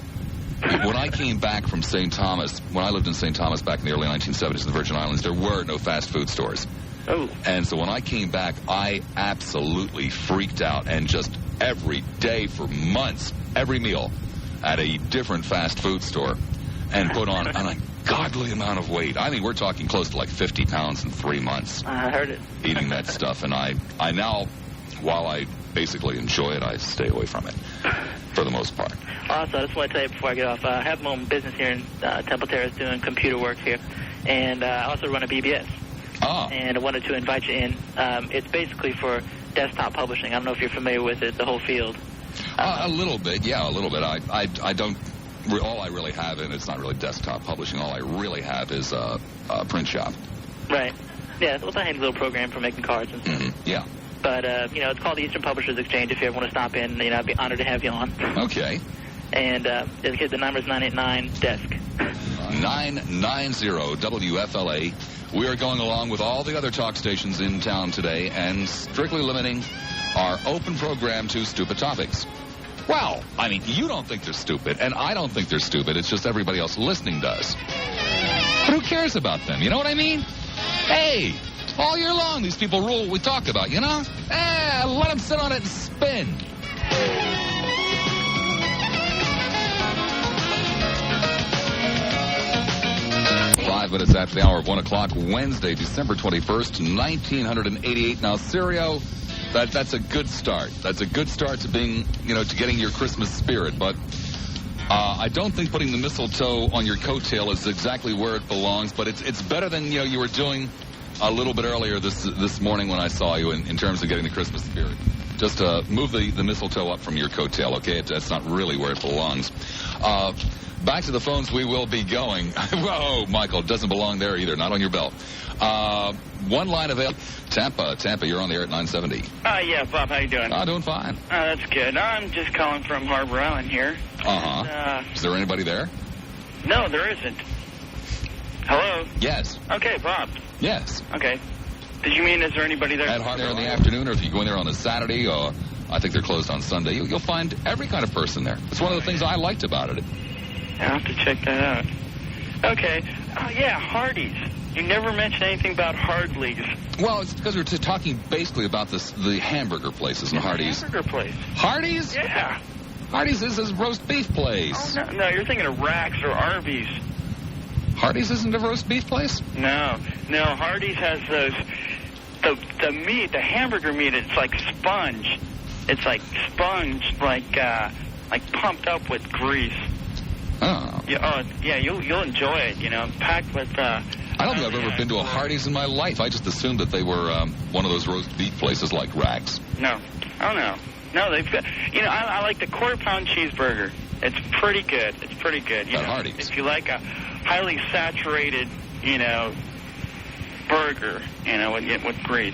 When I came back from St. Thomas, when I lived in St. Thomas back in the early 1970s in the Virgin Islands, there were no fast food stores. Oh. And so when I came back, I absolutely freaked out, and just every day for months, every meal at a different fast food store, and put on an ungodly amount of weight. We're talking close to like 50 pounds in 3 months. I heard it. Eating that stuff, and I now, while I basically enjoy it, I stay away from it for the most part. Also, I just want to tell you before I get off, I have my own business here in Temple Terrace doing computer work here, and I also run a BBS. And I wanted to invite you in. It's basically for desktop publishing. I don't know if you're familiar with it, the whole field. A little bit, yeah, a little bit. I don't... All I really have, and it's not really desktop publishing, all I really have is a print shop. Right. Yeah, it's a handy little program for making cards and stuff. Mm-hmm. Yeah. But, it's called the Eastern Publishers Exchange. If you ever want to stop in, I'd be honored to have you on. Okay. And the number is 989-DESK. 990 WFLA. We are going along with all the other talk stations in town today and strictly limiting our open program to stupid topics. Well, you don't think they're stupid, and I don't think they're stupid. It's just everybody else listening does. But who cares about them? You know what I mean? Hey, all year long, these people rule what we talk about, let them sit on it and spin. 5 minutes after the hour of 1 o'clock, Wednesday, December 21st, 1988. Now, Sirio, that's a good start. That's a good start to being, to getting your Christmas spirit. But I don't think putting the mistletoe on your coattail is exactly where it belongs. But it's better than, you were doing a little bit earlier this morning when I saw you in terms of getting the Christmas spirit. Just move the mistletoe up from your coattail, okay? That's not really where it belongs. Back to the phones we will be going. Whoa, Michael, doesn't belong there either. Not on your belt. One line available. Tampa, you're on the air at 970. Yeah, Bob, how you doing? Doing fine. That's good. I'm just calling from Harbor Island here. Uh-huh. Is there anybody there? No, there isn't. Hello? Yes. Okay, Bob. Yes. Okay. Did you mean, is there anybody there? At Harbor in the afternoon, or if you go in there on a Saturday, or I think they're closed on Sunday, you'll find every kind of person there. It's one of the things I liked about it. I'll have to check that out. Okay. Oh, yeah, Hardee's. You never mentioned anything about Hardley's. Well, it's because we're talking basically about the hamburger places and Hardee's. Hamburger place. Hardee's? Yeah. Hardee's is a roast beef place. Oh, no, you're thinking of Rax or Arby's. Hardee's isn't a roast beef place? No, Hardee's has those, the meat, the hamburger meat, it's like sponge. It's like sponge, like pumped up with grease. Oh. Yeah, you'll enjoy it, packed with... I don't think I've ever been to a Hardee's in my life. I just assumed that they were one of those roast beef places like Rax. No. Oh, no. No, they've got... I like the quarter-pound cheeseburger. It's pretty good. At Hardee's. If you like a highly saturated, burger, with grease.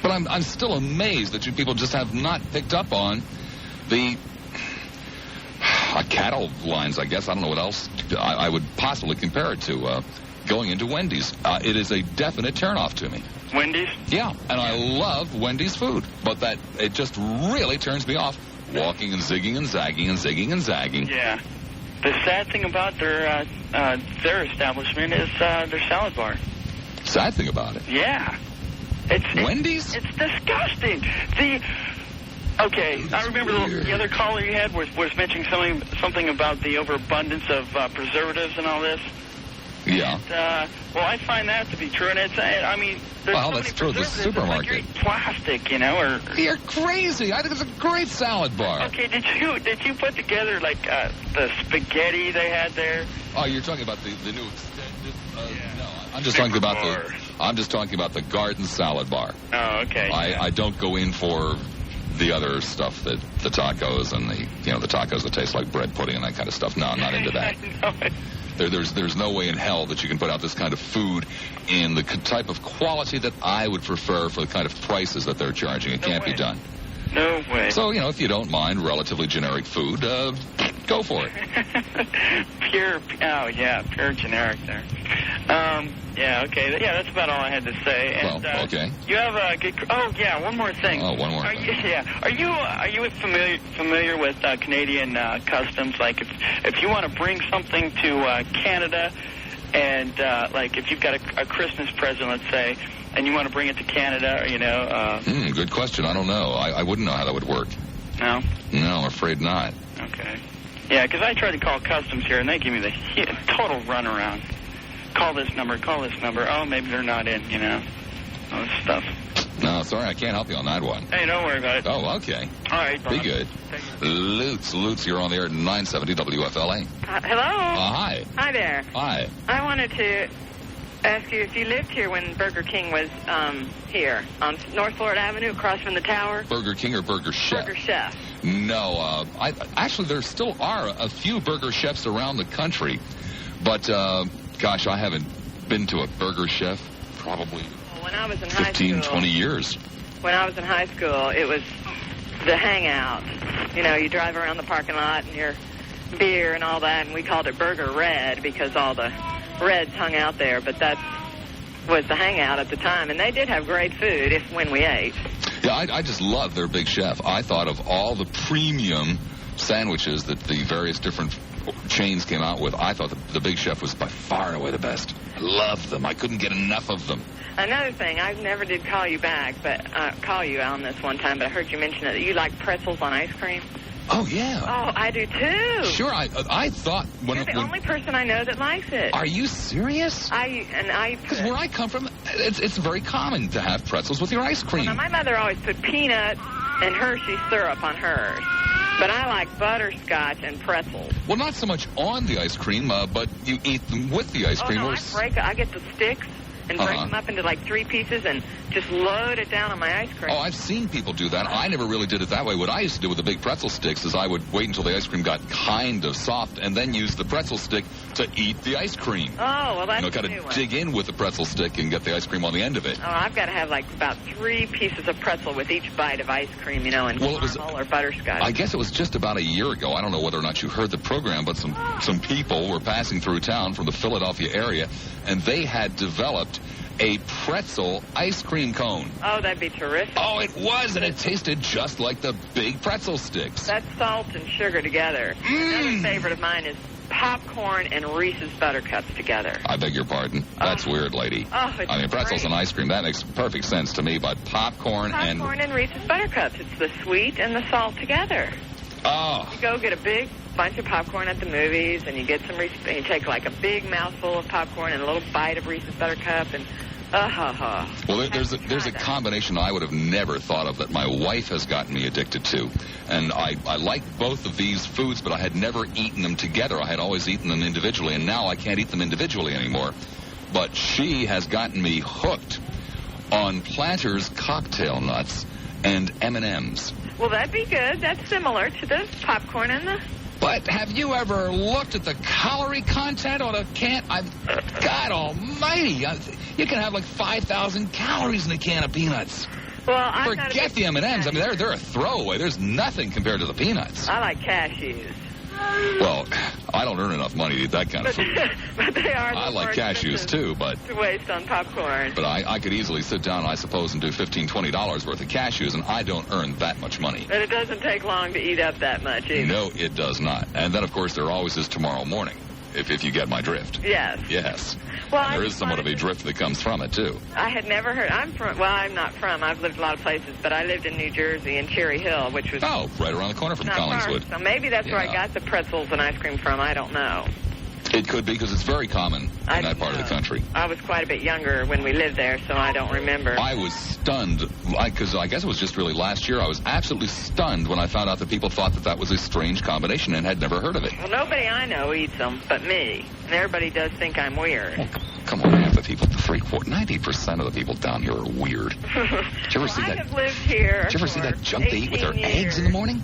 But I'm still amazed that you people just have not picked up on the cattle lines, I guess. I don't know what else I would possibly compare it to. Going into Wendy's. It is a definite turnoff to me. Wendy's? Yeah, and I love Wendy's food. But it just really turns me off. Walking and zigging and zagging and zigging and zagging. Yeah. The sad thing about their establishment is their salad bar. Sad thing about it? Yeah. Wendy's? It's disgusting. Okay, I remember the other caller you had was mentioning something about the overabundance of preservatives and all this. Yeah. And, I find that to be true, and well, that's true. The supermarket. Like plastic, or... You're crazy. I think it's a great salad bar. Okay, did you put together, the spaghetti they had there? Oh, you're talking about the new extended... No, I'm just talking about the garden salad bar. Oh, okay. I don't go in for the other stuff, the tacos and the tacos that taste like bread pudding and that kind of stuff. No, I'm not into that. No. There's no way in hell that you can put out this kind of food in the type of quality that I would prefer for the kind of prices that they're charging. It can't be done. No way. So, if you don't mind relatively generic food, go for it. Pure generic there. Yeah, okay. Yeah, that's about all I had to say. And, okay. You have a good... Oh, yeah, one more thing. Oh, one more thing. Are you familiar with Canadian customs? Like, if you want to bring something to Canada, and, if you've got a Christmas present, let's say, and you want to bring it to Canada, good question. I don't know. I wouldn't know how that would work. No? No, I'm afraid not. Okay. Yeah, because I tried to call customs here, and they give me the total runaround. Call this number. Oh, maybe they're not in, all this stuff. No, sorry, I can't help you on that one. Hey, don't worry about it. Oh, okay. All right, Bob. Be good. Lutz, you're on the air at 970 WFLA. Hello? Hi. Hi there. Hi. I wanted to ask you if you lived here when Burger King was here on North Florida Avenue across from the tower. Burger King or Burger Chef? Burger Chef. No, actually there still are a few Burger Chefs around the country, but gosh, I haven't been to a Burger Chef probably when I was in 15, 20 years. When I was in high school, it was the hangout. You drive around the parking lot and your beer and all that, and we called it Burger Red because all the Reds hung out there, but that was the hangout at the time, and they did have great food when we ate. Yeah, I just love their Big Chef. I thought of all the premium sandwiches that the various different chains came out with, I thought the Big Chef was by far and away the best. I loved them. I couldn't get enough of them. Another thing, I never did call you back, but call you on this one time, but I heard you mention that you like pretzels on ice cream. Oh, yeah. Oh, I do too. Sure, I thought You're the only person I know that likes it. Are you serious? Because where I come from, it's very common to have pretzels with your ice cream. Well, now, my mother always put peanut and Hershey syrup on hers. But I like butterscotch and pretzels. Well, not so much on the ice cream, but you eat them with the ice cream. No, I get the sticks and break them up into like 3 pieces and just load it down on my ice cream. Oh, I've seen people do that. I never really did it that way. What I used to do with the big pretzel sticks is I would wait until the ice cream got kind of soft and then use the pretzel stick to eat the ice cream. Oh, well, that's kind of dig in with the pretzel stick and get the ice cream on the end of it. Oh, I've got to have like about 3 pieces of pretzel with each bite of ice cream, and caramel or butterscotch. I guess it was just about a year ago. I don't know whether or not you heard the program, but some people were passing through town from the Philadelphia area, and they had developed a pretzel ice cream cone. Oh, that'd be terrific. Oh, it was, and it tasted just like the big pretzel sticks. That's salt and sugar together. Another favorite of mine is popcorn and Reese's Buttercups together. I beg your pardon. That's weird, lady. Oh, it's pretzels and ice cream, that makes perfect sense to me, but popcorn and Reese's Buttercups. It's the sweet and the salt together. Oh. You go get a big bunch of popcorn at the movies, and you get some Reese's, and you take like a big mouthful of popcorn and a little bite of Reese's Buttercup, and Well, there's a combination I would have never thought of that my wife has gotten me addicted to. And I like both of these foods, but I had never eaten them together. I had always eaten them individually, and now I can't eat them individually anymore. But she has gotten me hooked on Planters cocktail nuts and M&M's. Well, that'd be good. That's similar to the popcorn and the... But have you ever looked at the calorie content on a can? God almighty. You can have like 5,000 calories in a can of peanuts. Well, forget the M&Ms. I mean, they're a throwaway. There's nothing compared to the peanuts. I like cashews. Well, I don't earn enough money to eat that kind of food. But they are. I like cashews too, but to waste on popcorn. But I could easily sit down, I suppose, and do $15, $20 worth of cashews, and I don't earn that much money. And it doesn't take long to eat up that much either. No, it does not. And then, of course, there always is tomorrow morning, if you get my drift. Yes. Yes. Well, and there is somewhat of a drift that comes from it, too. I had never heard. I'm not from. I've lived a lot of places, but I lived in New Jersey in Cherry Hill, which was... Oh, right around the corner from Collingswood. So maybe that's where I got the pretzels and ice cream from. I don't know. It could be, because it's very common in that part of the country. I was quite a bit younger when we lived there, so I don't remember. I was stunned, because I guess it was just really last year. I was absolutely stunned when I found out that people thought that was a strange combination and had never heard of it. Well, nobody I know eats them but me, and everybody does think I'm weird. Well, come on, half the people, 90% of the people down here are weird. Did you ever see that? I have lived here. Did you ever see that junk they eat with their eggs in the morning?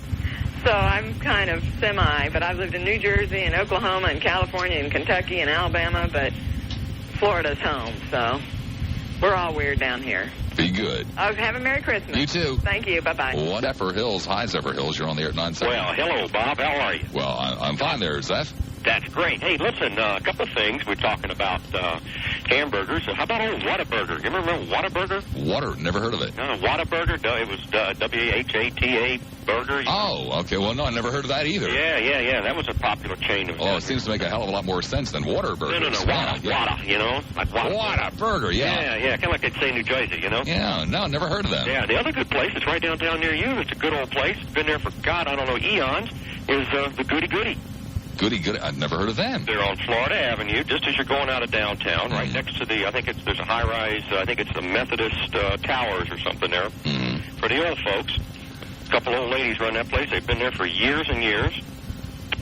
So I'm kind of semi, but I've lived in New Jersey and Oklahoma and California and Kentucky and Alabama, but Florida's home, so we're all weird down here. Be good. Have a Merry Christmas. You too. Thank you. Bye-bye. What Zephyr Hills? Hi, Zephyr Hills. You're on the air at 9:07. Well, hello, Bob. How are you? Well, I'm fine there, Zeph. That's great. Hey, listen, a couple of things. We're talking about hamburgers. How about old Whataburger? You remember Whataburger? Never heard of it. Whataburger, it was W-H-A-T-A burger. Oh, okay. Well, no, I never heard of that either. Yeah. That was a popular chain of... it seems to make a hell of a lot more sense than Whataburger. No, Whata, you know? Like Whataburger, yeah. Yeah, kind of like they'd say New Jersey, you know? Yeah, no, never heard of that. Yeah, the other good place, it's right downtown near you. It's a good old place. Been there for, God, I don't know, eons, is the Goody Goody. Goody. I've never heard of them. They're on Florida Avenue, just as you're going out of downtown, right next to there's a high-rise, I think it's the Methodist Towers or something there. For the old folks, a couple old ladies run that place. They've been there for years and years.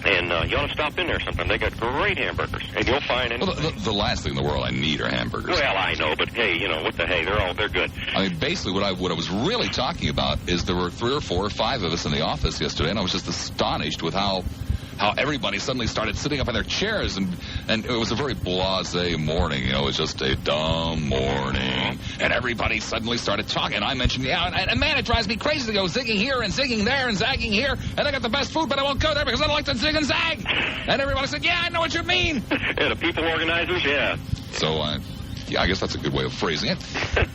And you ought to stop in there sometime. They got great hamburgers. And you'll find anything. Well, the last thing in the world I need are hamburgers. Well, I know, but hey, you know, what the hey, they're good. I mean, basically what I was really talking about is there were 3 or 4 or 5 of us in the office yesterday, and I was just astonished with how everybody suddenly started sitting up in their chairs, and it was a very blasé morning. You know, it was just a dumb morning, and everybody suddenly started talking. And I mentioned, and man, it drives me crazy to go zigging here and zigging there and zagging here, and I got the best food, but I won't go there because I don't like to zig and zag. And everybody said, yeah, I know what you mean. Yeah, the people organizers, yeah. So Yeah, I guess that's a good way of phrasing it.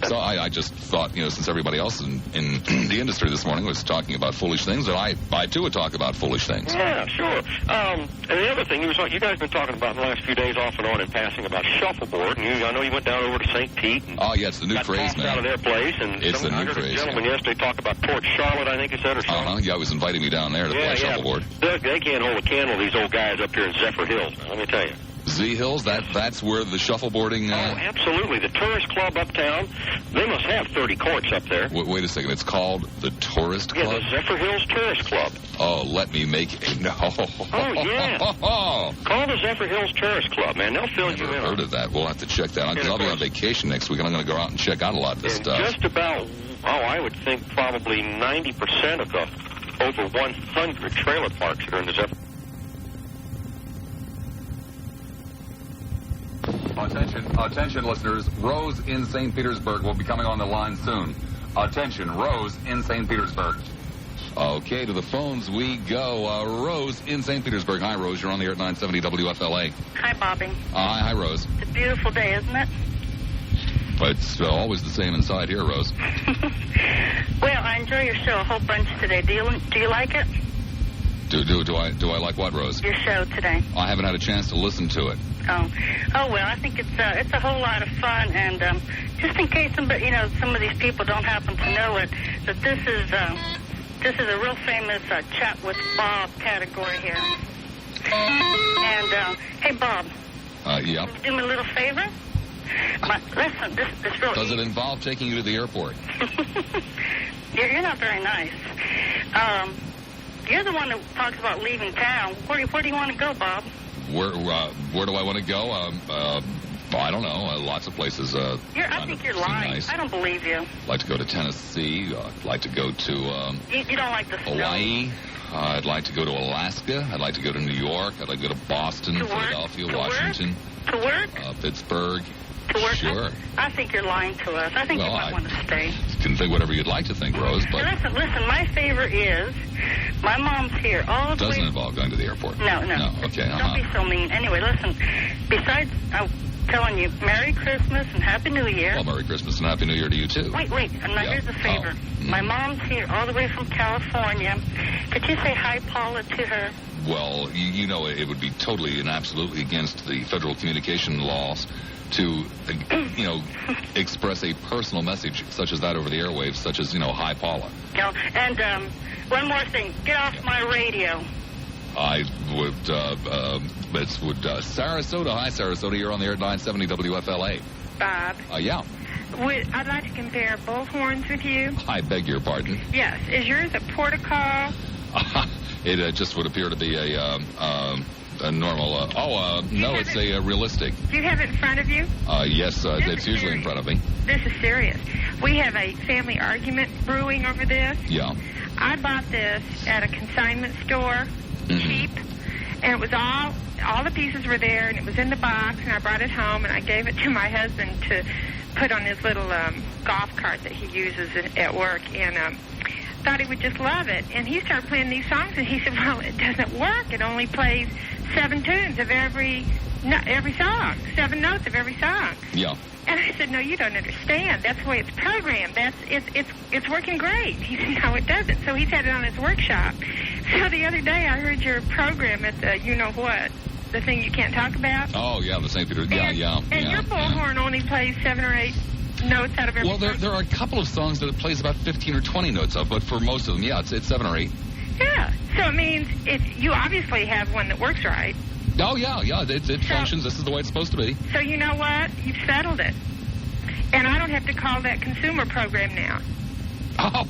So I just thought, since everybody else in the industry this morning was talking about foolish things, that I too would talk about foolish things. Yeah, sure. And the other thing, you guys have been talking about in the last few days off and on in passing about shuffleboard. And I know you went down over to St. Pete. And it's the new craze, man. Out of their place. And it's the new craze. I heard a gentleman yesterday talk about Port Charlotte, I think he said, or something. Yeah, he was inviting me down there to play shuffleboard. They can't hold a candle to these old guys up here in Zephyr Hills, let me tell you. Z Hills, that's where the shuffleboarding... Oh, absolutely. The tourist club uptown, they must have 30 courts up there. Wait a second. It's called the Tourist Club? Yeah, the Zephyr Hills Tourist Club. Oh, let me make it... No. Oh, yeah. Call the Zephyr Hills Tourist Club, man. They'll fill you in. I've heard of that. We'll have to check that out, because I'll be on vacation next week, and I'm going to go out and check out a lot of this stuff. Just about, I would think probably 90% of the over 100 trailer parks that are in the Zephyr. Attention, listeners. Rose in St. Petersburg will be coming on the line soon. Attention, Rose in St. Petersburg. Okay, to the phones we go. Rose in St. Petersburg. Hi, Rose. You're on the air at 970 WFLA. Hi, Bobby. Hi, Rose. It's a beautiful day, isn't it? But it's always the same inside here, Rose. Well, I enjoy your show a whole bunch today. Do you like it? Do I like what, Rose? Your show today. I haven't had a chance to listen to it. Oh well, I think it's a whole lot of fun, and just in case some of these people don't happen to know it, that this is a real famous chat with Bob category here. And hey, Bob. Yeah. Can you do me a little favor? Listen, this really. Does it involve taking you to the airport? You're not very nice. You're the one that talks about leaving town. Where do you want to go, Bob? Where do I want to go? I don't know. Lots of places. I think you're lying. Nice. I don't believe you. I'd like to go to Tennessee. I'd like to go to you don't like the snow. Hawaii. I'd like to go to Alaska. I'd like to go to New York. I'd like to go to Boston, Philadelphia, Washington. To work? Pittsburgh. To work? Sure. I think you're lying to us. I think you might want to stay. You can think whatever you'd like to think, Rose, but... Listen, my favor is, my mom's here all the way... Doesn't involve going to the airport. No. Okay, Don't be so mean. Anyway, listen, besides telling you Merry Christmas and Happy New Year... Well, Merry Christmas and Happy New Year to you, too. Wait, and now here's a favor. My mom's here all the way from California. Could you say hi, Paula, to her? Well, you know it would be totally and absolutely against the federal communication laws to, express a personal message such as that over the airwaves, such as, hi, Paula. And one more thing. Get off my radio. I would, Sarasota. Hi, Sarasota. You're on the air at 970 WFLA. Bob. Yeah. I'd like to compare bullhorns with you. I beg your pardon? Yes. Is yours a protocol? It just would appear to be a normal... no, it's a realistic. Do you have it in front of you? Yes, it's usually in front of me. This is serious. We have a family argument brewing over this. Yeah. I bought this at a consignment store, cheap, and it was all the pieces were there, and it was in the box, and I brought it home, and I gave it to my husband to put on his little golf cart that he uses at work, and thought he would just love it. And he started playing these songs, and he said, well, it doesn't work. It only plays 7 tunes of every song, 7 notes of every song. Yeah. And I said, no, you don't understand. That's the way it's programmed. It's working great. He said, no, it doesn't. So he's had it on his workshop. So the other day I heard your program at the you-know-what, the thing you can't talk about. Oh, yeah, the St. Peter. And your bullhorn only plays 7 or 8 notes out of every song. Well, there are a couple of songs that it plays about 15 or 20 notes of, but for most of them, yeah, it's 7 or 8. Yeah. So it means you obviously have one that works right. Oh, yeah, it functions. This is the way it's supposed to be. So you know what? You've settled it. And I don't have to call that consumer program now. Oh,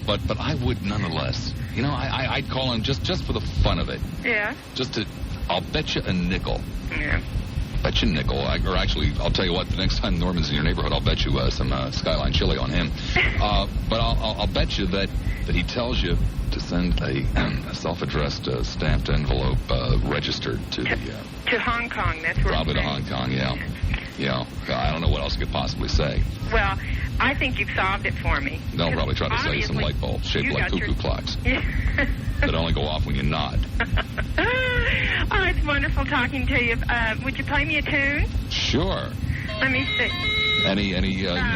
but I would nonetheless. I'd call him just for the fun of it. Yeah. I'll bet you a nickel. Yeah. Bet you a nickel. Or actually, I'll tell you what, the next time Norman's in your neighborhood, I'll bet you some Skyline chili on him. But I'll bet you that he tells you to send a self-addressed stamped envelope registered to Hong Kong. That's where probably to Hong Kong. Yeah. Yeah. I don't know what else you could possibly say. Well, I think you've solved it for me. They'll probably try to sell you some light bulbs shaped like cuckoo clocks that only go off when you nod. Oh, it's wonderful talking to you. Would you play me a tune? Sure. Let me see. Any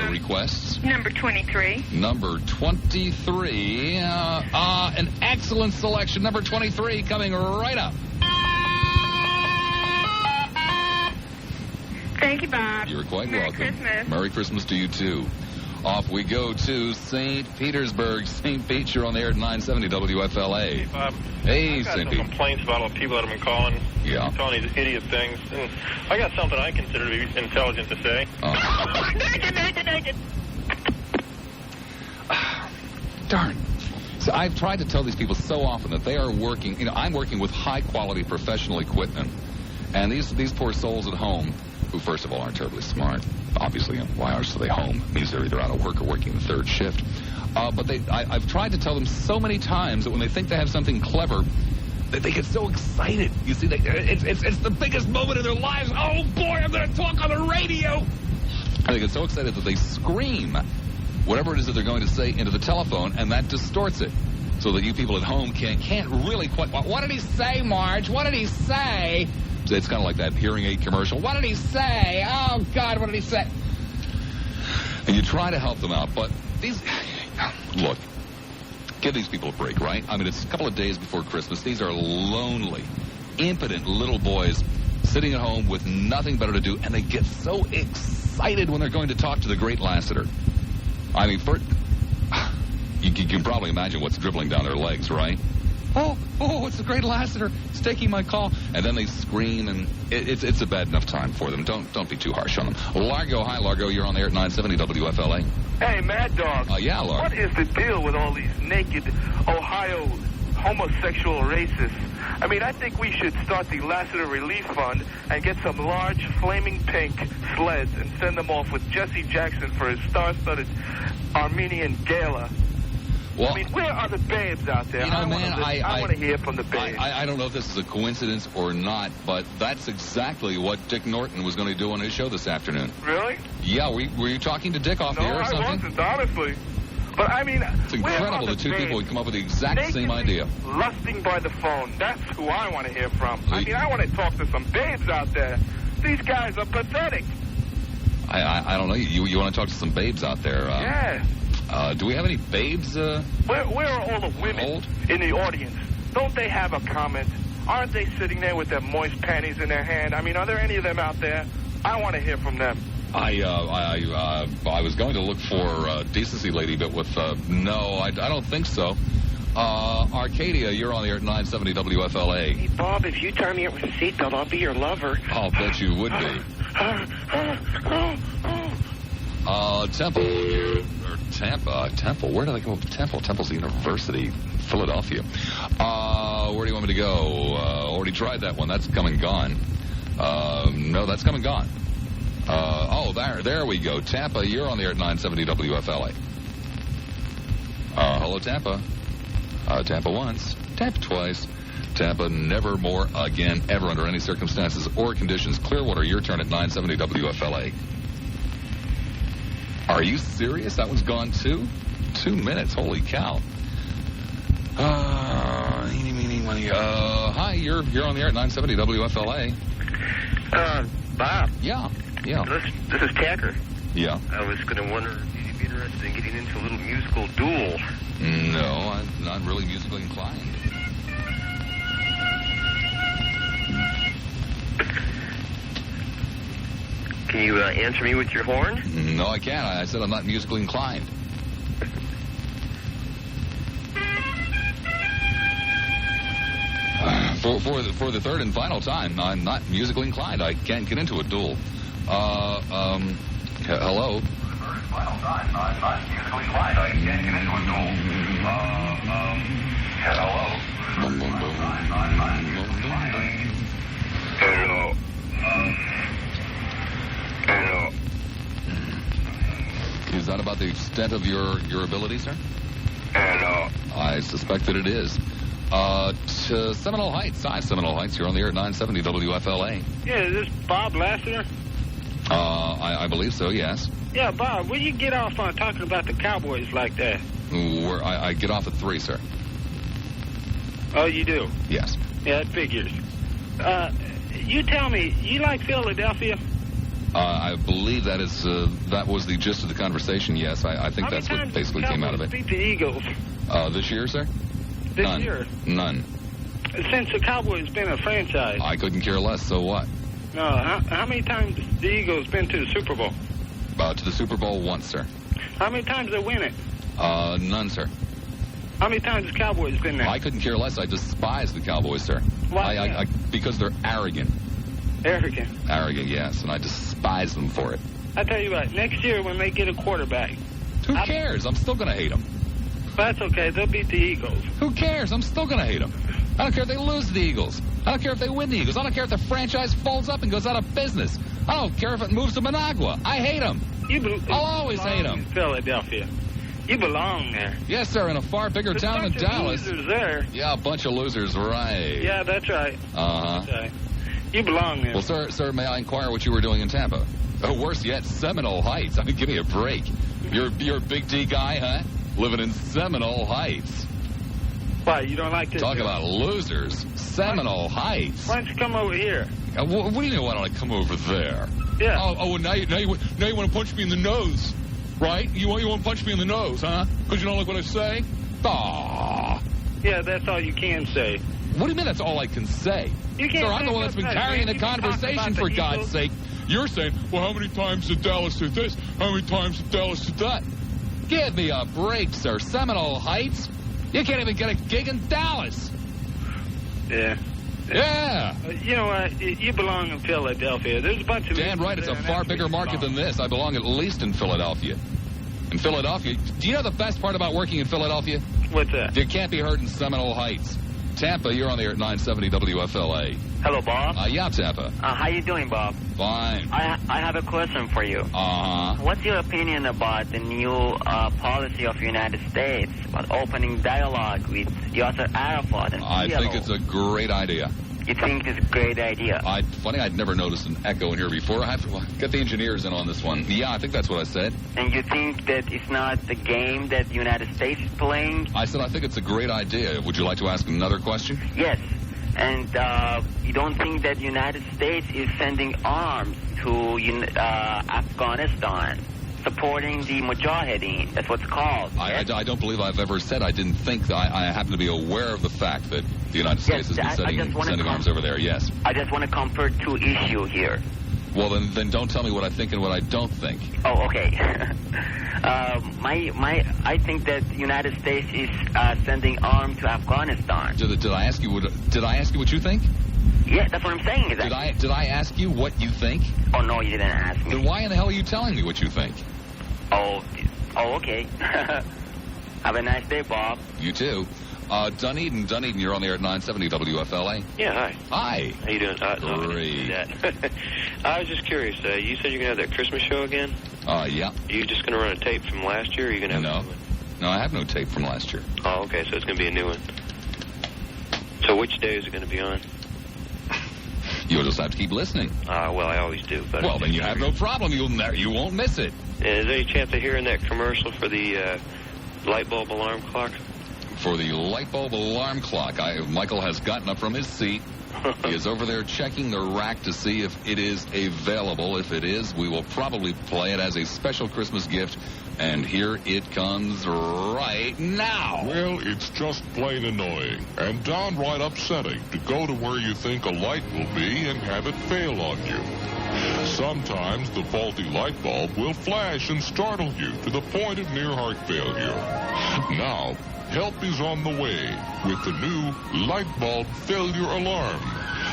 requests? Number 23. Number 23. An excellent selection. Number 23 coming right up. Thank you, Bob. You're quite Merry welcome. Christmas. Merry Christmas to you, too. Off we go to St. Petersburg. St. Pete, you're on the air at 970 WFLA. Hey, Bob. Hey, I've got St. some Pete. complaints about all the people that have been calling. Yeah. Calling these idiot things. And I got something I consider to be intelligent to say. Naked. Darn. So I've tried to tell these people so often that they are working, I'm working with high-quality professional equipment. And these poor souls at home, who, first of all, aren't terribly smart, obviously, why are they home? It means they're either out of work or working the third shift. But I've tried to tell them so many times that when they think they have something clever, that they get so excited. You see, it's the biggest moment of their lives. Oh, boy, I'm going to talk on the radio. And they get so excited that they scream whatever it is that they're going to say into the telephone, and that distorts it. So that you people at home can't really quite... What did he say, Marge? What did he say? So it's kind of like that hearing aid commercial. What did he say? Oh, God, what did he say? And you try to help them out, but these... Look, give these people a break, right? I mean, it's a couple of days before Christmas. These are lonely, impotent little boys sitting at home with nothing better to do, and they get so excited when they're going to talk to the great Lassiter. I mean, you can probably imagine what's dribbling down their legs, right? Oh, it's the great Lassiter. It's taking my call. And then they scream, and it's a bad enough time for them. Don't be too harsh on them. Largo, hi, Largo. You're on the air at 970 WFLA. Hey, Mad Dog. Yeah, Largo. What is the deal with all these naked Ohio homosexual racists? I mean, I think we should start the Lassiter Relief Fund and get some large flaming pink sleds and send them off with Jesse Jackson for his star-studded Armenian gala. Well, I mean, where are the babes out there? You know, man, I want to hear from the babes. I don't know if this is a coincidence or not, but that's exactly what Dick Norton was going to do on his show this afternoon. Really? Yeah, were you talking to Dick off the air or something? No, I wasn't, honestly. But, I mean, it's incredible the two people would come up with the exact same idea. Lusting by the phone. That's who I want to hear from. I mean, I want to talk to some babes out there. These guys are pathetic. I don't know. You want to talk to some babes out there? Yeah. Do we have any babes? Where are all the women in the audience? Don't they have a comment? Aren't they sitting there with their moist panties in their hand? I mean, are there any of them out there? I want to hear from them. I was going to look for Decency Lady, but with no, I don't think so. Arcadia, you're on the air at 970 WFLA. Hey, Bob, if you tie me up with a seatbelt, I'll be your lover. I'll bet you would be. Temple. Where did I go with Temple? Temple's University, Philadelphia. Where do you want me to go? Already tried that one. That's come and gone. No, that's come and gone. There we go. Tampa, you're on the air at 970 WFLA. Hello, Tampa. Tampa once. Tampa twice. Tampa never more again, ever under any circumstances or conditions. Clearwater, your turn at 970 WFLA. Are you serious? That one's gone too? 2 minutes. Holy cow. Eeny, meeny, money. Hi, you're on the air at 970 WFLA. Bob. Yeah. This is Tacker. Yeah. I was going to wonder if you'd be interested in getting into a little musical duel. No, I'm not really musically inclined. Can you answer me with your horn? No, I can't. I said I'm not musically inclined. For the third and final time, I'm not musically inclined. I can't get into a duel. Hello? Final time. I'm not musically inclined. I can't get into a duel. Hello? Hello. Is that about the extent of your ability, sir? Hello. I suspect that it is. To Seminole Heights. Hi, Seminole Heights. You're on the air at 970 WFLA. Yeah, is this Bob Lassiter? I believe so, yes. Yeah, Bob, where you get off on talking about the Cowboys like that? I get off at 3, sir. Oh, you do? Yes. Yeah, it figures. You tell me, you like Philadelphia? I believe that was the gist of the conversation, yes. I think that's what basically came out of it. Beat the Eagles? This year, sir? This year? None. Since the Cowboys been a franchise. I couldn't care less, so what? No, how many times the Eagles been to the Super Bowl? To the Super Bowl once, sir. How many times they win it? None, sir. How many times the Cowboys been there? I couldn't care less. I despise the Cowboys, sir. Why? Because they're arrogant. Arrogant? Arrogant, yes, and I despise them for it. I tell you what, next year when they get a quarterback... Who cares? I'm still going to hate them. That's okay. They'll beat the Eagles. Who cares? I'm still going to hate them. I don't care if they lose to the Eagles. I don't care if they win the Eagles. I don't care if the franchise folds up and goes out of business. I don't care if it moves to Managua. I hate them. I'll always hate them. Philadelphia. You belong there. Yes, sir, in a far bigger town than Dallas. Losers there. Yeah, a bunch of losers, right. Yeah, that's right. Uh-huh. That's right. You belong there. Well, sir, may I inquire what you were doing in Tampa? Worse yet, Seminole Heights. I mean, give me a break. You're a Big D guy, huh? Living in Seminole Heights. Why, you don't like this? Talk about losers. Seminole Heights. Why don't you come over here? What do you mean, why don't I come over there? Yeah. Oh, now you want to punch me in the nose, right? You want to punch me in the nose, huh? Because you don't like what I say? Aw. Yeah, that's all you can say. What do you mean that's all I can say? You can't. Sir, I'm the one that's been carrying the conversation, for God's sake. You're saying, well, how many times did Dallas do this? How many times did Dallas do that? Give me a break, sir. Seminole Heights? You can't even get a gig in Dallas. Yeah. Yeah. You know what? You belong in Philadelphia. There's a bunch of... Dan, right. It's a far bigger market than this. I belong at least in Philadelphia. In Philadelphia. Do you know the best part about working in Philadelphia? What's that? You can't be heard in Seminole Heights. Tampa, you're on the air at 970 WFLA. Hello, Bob. Yeah, Tampa. How you doing, Bob? Fine. I have a question for you. Uh-huh. What's your opinion about the new policy of the United States about opening dialogue with Yasser Arafat and I think it's a great idea. You think it's a great idea? Funny, I'd never noticed an echo in here before. I have to get the engineers in on this one. Yeah, I think that's what I said. And you think that it's not the game that the United States is playing? I said I think it's a great idea. Would you like to ask another question? Yes. And you don't think that the United States is sending arms to Afghanistan, supporting the Mujahideen? That's what's called. I don't believe I've ever said I didn't think that. I happen to be aware of the fact that the United States has been sending arms over there, yes. I just want to compare two issues here. Well, then don't tell me what I think and what I don't think. Oh, okay. I think that the United States is sending arms to Afghanistan. Did I ask you what you think? Yeah, that's what I'm saying. Exactly. Did I ask you what you think? Oh, no, you didn't ask me. Then why in the hell are you telling me what you think? Oh, okay. Have a nice day, Bob. You too. Dunedin, you're on the air at 970 WFLA. Yeah, hi. Hi. How you doing? Great. I was just curious. You said you're going to have that Christmas show again? Yeah. Are you just going to run a tape from last year, or are you going to have a new one? No, I have no tape from last year. Oh, okay, so it's going to be a new one. So which day is it going to be on? You'll just have to keep listening. Well, I always do. But well, then you have no problem. You won't miss it. Is there any chance of hearing that commercial for the light bulb alarm clock? For the light bulb alarm clock, Michael has gotten up from his seat. He is over there checking the rack to see if it is available. If it is, we will probably play it as a special Christmas gift. And here it comes right now. Well, it's just plain annoying and downright upsetting to go to where you think a light will be and have it fail on you. Sometimes the faulty light bulb will flash and startle you to the point of near heart failure. Now, help is on the way with the new light bulb failure alarm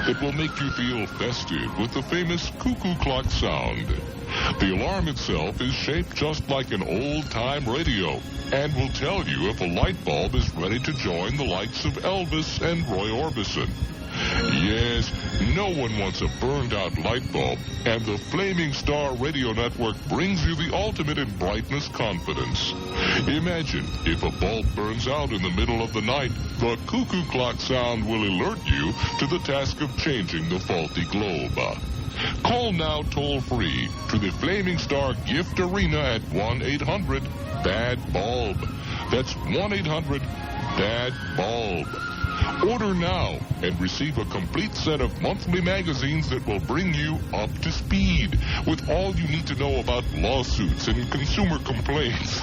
that will make you feel festive with the famous cuckoo clock sound. The alarm itself is shaped just like an old-time radio and will tell you if a light bulb is ready to join the likes of Elvis and Roy Orbison. Yes, no one wants a burned-out light bulb, and the Flaming Star Radio Network brings you the ultimate in brightness confidence. Imagine if a bulb burns out in the middle of the night, the cuckoo clock sound will alert you to the task of changing the faulty globe. Call now toll-free to the Flaming Star Gift Arena at 1-800-BAD-BULB. That's 1-800-BAD-BULB. Order now and receive a complete set of monthly magazines that will bring you up to speed with all you need to know about lawsuits and consumer complaints.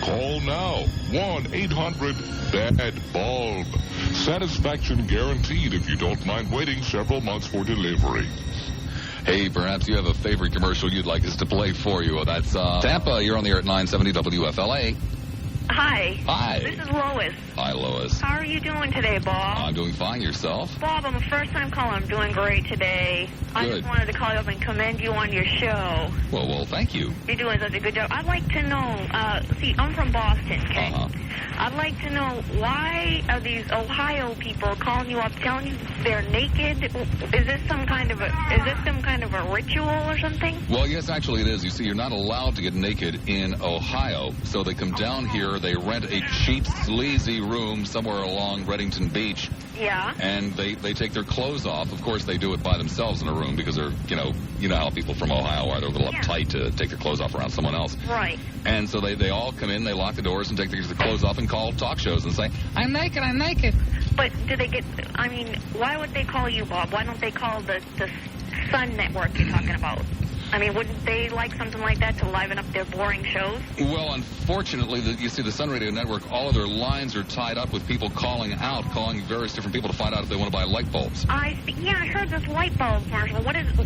Call now. 1-800-BAD-BULB. Satisfaction guaranteed if you don't mind waiting several months for delivery. Hey, perhaps you have a favorite commercial you'd like us to play for you. That's Tampa. You're on the air at 970 WFLA. Hi. Hi. This is Lois. Hi, Lois. How are you doing today, Bob? I'm doing fine. Yourself? Bob, I'm a first-time caller. I'm doing great today. I Good. just wanted to call you up and commend you on your show. Well, thank you. You're doing such a good job. I'd like to know, see, I'm from Boston, okay? I'd like to know, why are these Ohio people calling you up telling you they're naked? Is this some kind of a ritual or something? Well, yes, actually it is. You see, you're not allowed to get naked in Ohio, so they come down here, they rent a cheap, sleazy room somewhere along Reddington Beach. Yeah. And they take their clothes off. Of course, they do it by themselves in a room because they're, you know how people from Ohio are. They're a little uptight to take their clothes off around someone else. Right. And so they all come in, they lock the doors and take their clothes off and call talk shows and say, I'm naked. But do they get, why would they call you, Bob? Why don't they call the Sun Network you're talking about? I mean, wouldn't they like something like that to liven up their boring shows? Well, unfortunately, you see, the Sun Radio Network, all of their lines are tied up with people calling various different people to find out if they want to buy light bulbs. I heard this light bulb commercial.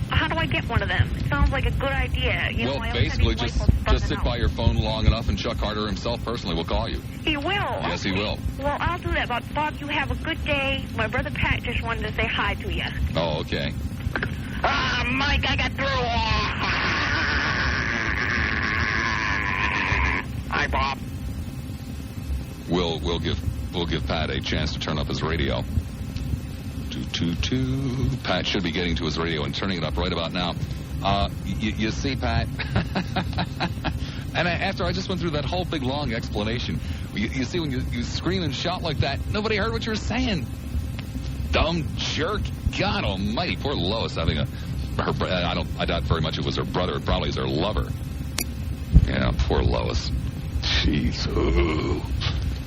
How do I get one of them? It sounds like a good idea. Basically, just sit by your phone long enough, and Chuck Harder himself personally will call you. He will? Yes, he will. Well, I'll do that. But, Bob, you have a good day. My brother Pat just wanted to say hi to you. Oh, okay. Mike, I got through. Hi, Bob. We'll give Pat a chance to turn up his radio. Pat should be getting to his radio and turning it up right about now. You see, Pat, and after I just went through that whole big long explanation, you see, when you scream and shout like that, nobody heard what you were saying. Dumb jerk. God almighty. Poor Lois having I doubt very much it was her brother. It probably is her lover. Yeah, poor Lois. Jeez. Ooh.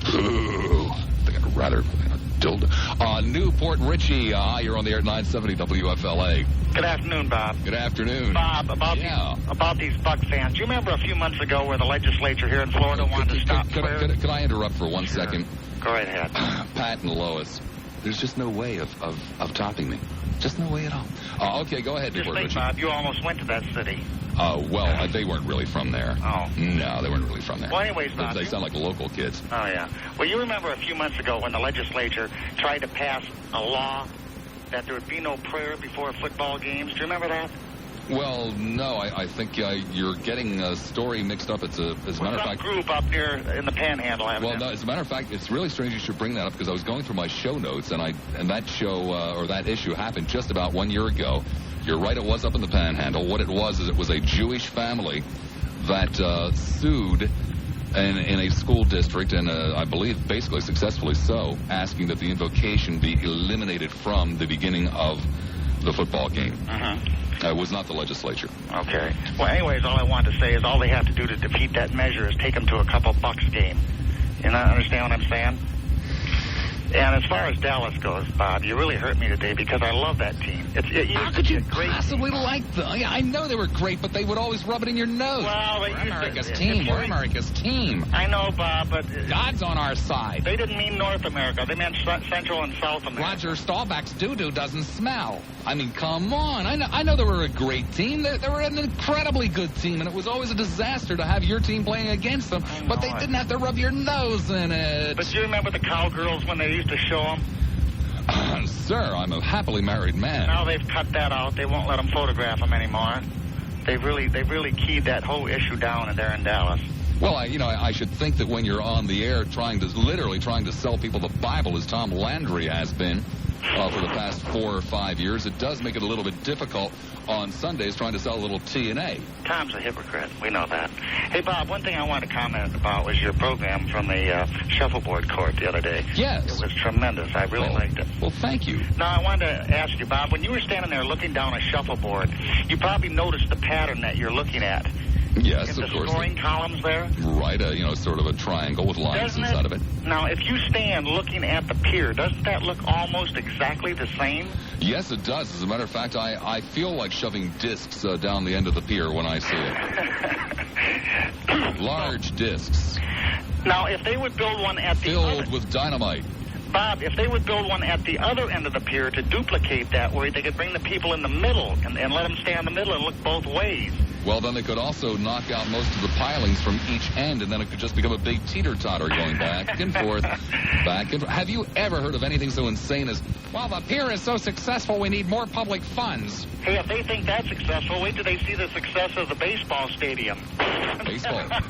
I think I'd rather dildo. Newport Richie, you're on the air at 970 WFLA. Good afternoon, Bob. Good afternoon. Bob, about these Buck fans. Do you remember a few months ago where the legislature here in Florida wanted to stop players? Could I interrupt for 1 second? Go right ahead. Pat and Lois, there's just no way of topping me. Just no way at all. Okay, go ahead, Newport Richie. Bob, you almost went to that city. They weren't really from there. Oh. No, they weren't really from there. Well, anyways, Bob. They sound like local kids. Oh, yeah. Well, you remember a few months ago when the legislature tried to pass a law that there would be no prayer before football games. Do you remember that? Well, no, I think you're getting a story mixed up. As a matter of fact, group up there in the Panhandle. No, as a matter of fact, it's really strange you should bring that up because I was going through my show notes and that show or that issue happened just about 1 year ago. You're right, it was up in the Panhandle. What it was is it was a Jewish family that sued in a school district, and I believe basically successfully so, asking that the invocation be eliminated from the beginning of the football game. It was not the legislature. Okay. Well, anyways, all I wanted to say is all they have to do to defeat that measure is take them to a couple Bucks game. You know, understand what I'm saying? And as far as Dallas goes, Bob, you really hurt me today because I love that team. How could you possibly like them? Yeah, I know they were great, but they would always rub it in your nose. Well, we're America's team. We're America's team. I know, Bob, but God's on our side. They didn't mean North America. They meant Central and South America. Roger Staubach's doo-doo doesn't smell. I mean, come on. I know they were a great team. They were an incredibly good team, and it was always a disaster to have your team playing against them. But they didn't have to rub your nose in it. But do you remember the Cowgirls when they used to show them? Sir, I'm a happily married man. Now they've cut that out. They won't let them photograph them anymore. They've really keyed that whole issue down there in Dallas. Well, I should think that when you're on the air literally trying to sell people the Bible, as Tom Landry has been for the past 4 or 5 years, it does make it a little bit difficult on Sundays trying to sell a little TNA. Tom's a hypocrite. We know that. Hey, Bob, one thing I wanted to comment about was your program from the shuffleboard court the other day. Yes. It was tremendous. I really liked it. Well, thank you. Now, I wanted to ask you, Bob, when you were standing there looking down a shuffleboard, you probably noticed the pattern that you're looking at. Yes, in of the course. scoring columns there? Right, sort of a triangle with lines Doesn't inside of it. Now, if you stand looking at the pier, doesn't that look almost exactly the same? Yes, it does. As a matter of fact, I feel like shoving discs down the end of the pier when I see it. Large discs. Now, if they would build one at the filled with dynamite. Bob, if they would build one at the other end of the pier to duplicate that, where they could bring the people in the middle and let them stay in the middle and look both ways. Well, then they could also knock out most of the pilings from each end, and then it could just become a big teeter-totter going back and forth, back and forth. Have you ever heard of anything so insane as, well, the pier is so successful, we need more public funds? Hey, if they think that's successful, wait till they see the success of the baseball stadium.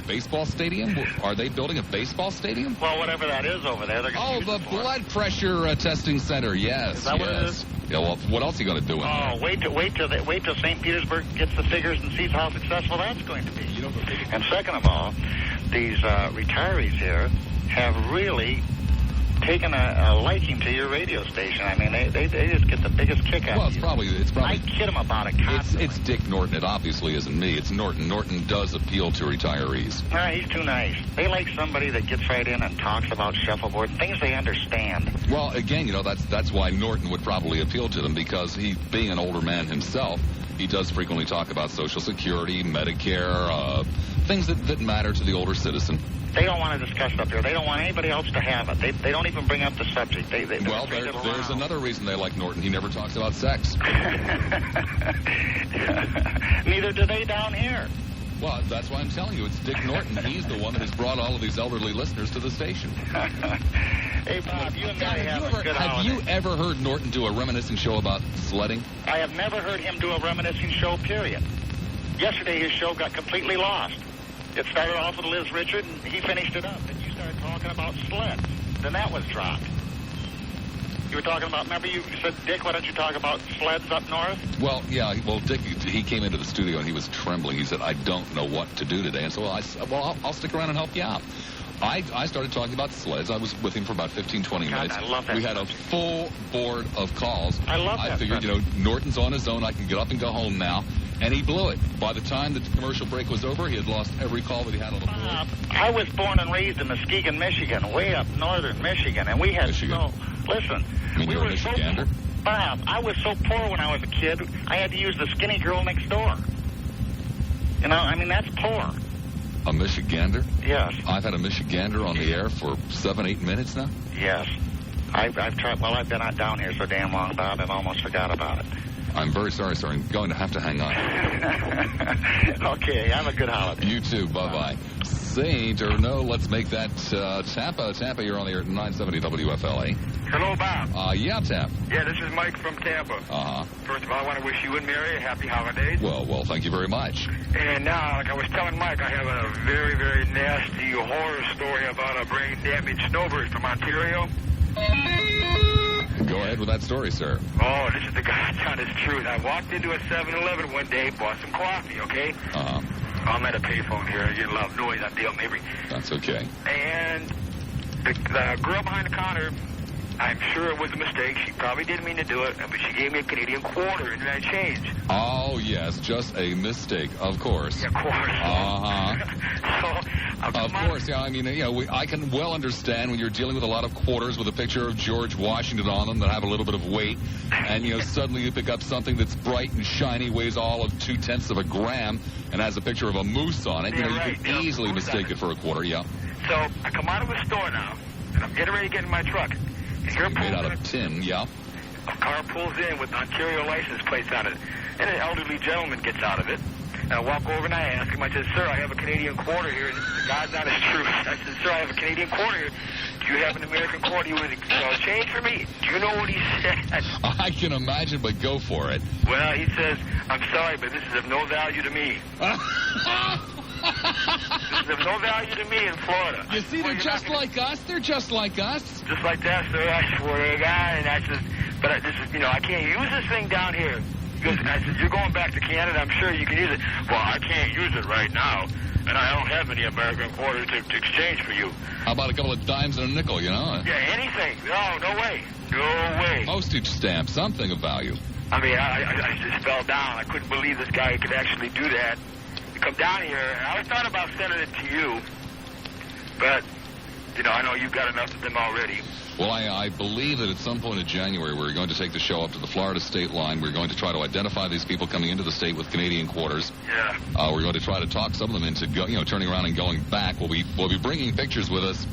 Baseball stadium? Are they building a baseball stadium? Well, whatever that is over there. Oh, the blood pressure testing center. Yes. Is that what it is? Yeah. Well, what else are you going to do in there? Wait till St. Petersburg gets the figures and sees how successful that's going to be. And second of all, these retirees here have really taken a liking to your radio station. I mean, they just get the biggest kick out of you. It's probably. I kid them about it constantly. It's Dick Norton. It obviously isn't me. It's Norton. Norton does appeal to retirees. He's too nice. They like somebody that gets right in and talks about shuffleboard, things they understand. Well, again, that's why Norton would probably appeal to them, because he, being an older man himself, he does frequently talk about Social Security, Medicare, things that matter to the older citizen. They don't want to discuss it up here. They don't want anybody else to have it. They don't even bring up the subject. There's another reason they like Norton. He never talks about sex. Neither do they down here. Well, that's why I'm telling you. It's Dick Norton. He's the one that has brought all of these elderly listeners to the station. Hey, Bob, you and I have a good holiday. Have you ever heard Norton do a reminiscing show about sledding? I have never heard him do a reminiscing show, period. Yesterday, his show got completely lost. It started off with Liz Richard, and he finished it up. And you started talking about sleds. Then that was dropped. You were talking about, remember you said, Dick, why don't you talk about sleds up north? Well, yeah. Well, Dick, he came into the studio, and he was trembling. He said, I don't know what to do today. And so I'll stick around and help you out. I started talking about sleds. I was with him for about 15, 20 minutes. I love that. We had a full board of calls. I love that. I figured, Norton's on his own. I can get up and go home now. And he blew it. By the time the commercial break was over, he had lost every call that he had on the board. I was born and raised in Muskegon, Michigan, way up northern Michigan, and we had snow. Listen, we were a Michigander? Bob, I was so poor when I was a kid, I had to use the skinny girl next door. That's poor. A Michigander? Yes. I've had a Michigander on the air for 7-8 minutes now? Yes. I've tried. Well, I've been down here so damn long, Bob, I've almost forgot about it. I'm very sorry, sir. I'm going to have to hang on. Okay, have a good holiday. You too. Bye-bye. Saint or no, let's make that Tampa. Tampa, you're on the air at 970 WFLA. Hello, Bob. Yeah, Tampa. Yeah, this is Mike from Tampa. Uh-huh. First of all, I want to wish you and Mary a happy holidays. Well, thank you very much. And now, like I was telling Mike, I have a very, very nasty horror story about a brain-damaged snowbird from Ontario. Go ahead with that story, sir. Oh, this is the God's honest truth. I walked into a 7-Eleven one day, bought some coffee, okay? Uh-huh. I'm at a payphone here. You're getting a lot of noise out there, maybe. That's okay. And the girl behind the counter, I'm sure it was a mistake. She probably didn't mean to do it, but she gave me a Canadian quarter in that change. Oh, yes, just a mistake, of course. Yeah, of course. Uh-huh. Of course, yeah. I mean, I can well understand when you're dealing with a lot of quarters with a picture of George Washington on them that have a little bit of weight, and, suddenly you pick up something that's bright and shiny, weighs all of 0.2 of a gram, and has a picture of a moose on it. Yeah, you can easily mistake it for a quarter, yeah. So I come out of the store now, and I'm getting ready to get in my truck. And made out of tin, yeah. A car pulls in with Ontario license plates on it, and an elderly gentleman gets out of it. And I walk over and I ask him, I said, sir, I have a Canadian quarter here. And this is the God's honest truth. I said, sir, I have a Canadian quarter here. Do you have an American quarter you would change for me? Do you know what he said? I can imagine, but go for it. Well, he says, I'm sorry, but this is of no value to me. This is of no value to me in Florida. You see, they're just like us. They're just like us. Just like that, sir. I swear to God. And I said, but this is, I can't use this thing down here. Because I said, you're going back to Canada, I'm sure you can use it. Well, I can't use it right now, and I don't have any American quarters to exchange for you. How about a couple of dimes and a nickel, Yeah, anything. No way. No way. Postage stamp, something of value. I mean, I just fell down. I couldn't believe this guy could actually do that. to come down here. And I was thought about sending it to you, but, you know, I know you've got enough of them already. Well, I believe that at some point in January we're going to take the show up to the Florida state line. We're going to try to identify these people coming into the state with Canadian quarters. Yeah. We're going to try to talk some of them into turning around and going back. We'll be bringing pictures with us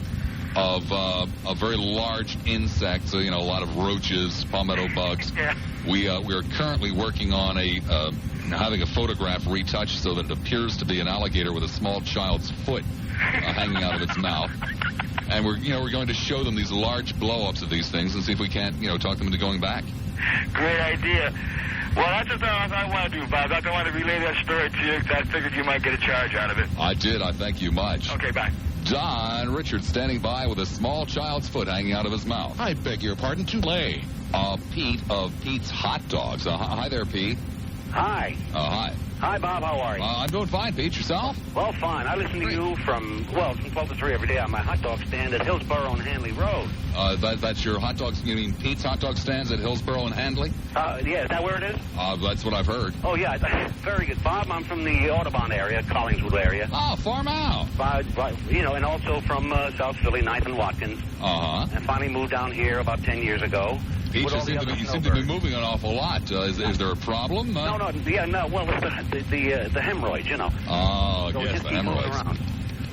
of very large insects. A lot of roaches, palmetto bugs. Yeah. We are currently working on having a photograph retouched so that it appears to be an alligator with a small child's foot hanging out of its mouth. And we're going to show them these large blow-ups of these things and see if we can't, talk them into going back. Great idea. Well, that's just all I want to do, Bob. I don't want to relay that story to you because I figured you might get a charge out of it. I did. I thank you much. Okay, bye. Don Richards standing by with a small child's foot hanging out of his mouth. I beg your pardon, too late. Pete of Pete's Hot Dogs. Hi there, Pete. Hi. Hi. Hi, Bob. How are you? I'm doing fine, Pete. Yourself? Well, fine. I listen to you from 12 to 3 every day on my hot dog stand at Hillsborough and Hanley Road. That's your hot dogs? You mean Pete's Hot Dog stands at Hillsborough and Handley? Yeah, is that where it is? That's what I've heard. Oh, yeah. Very good, Bob. I'm from the Audubon area, Collingswood area. Oh, far out. And also from South Philly, 9th and Watkins. Uh-huh. And finally moved down here about 10 years ago. Pete, you seem to be moving an awful lot. Is there a problem? No. Well, it's the hemorrhoids, Oh, so yes, the hemorrhoids.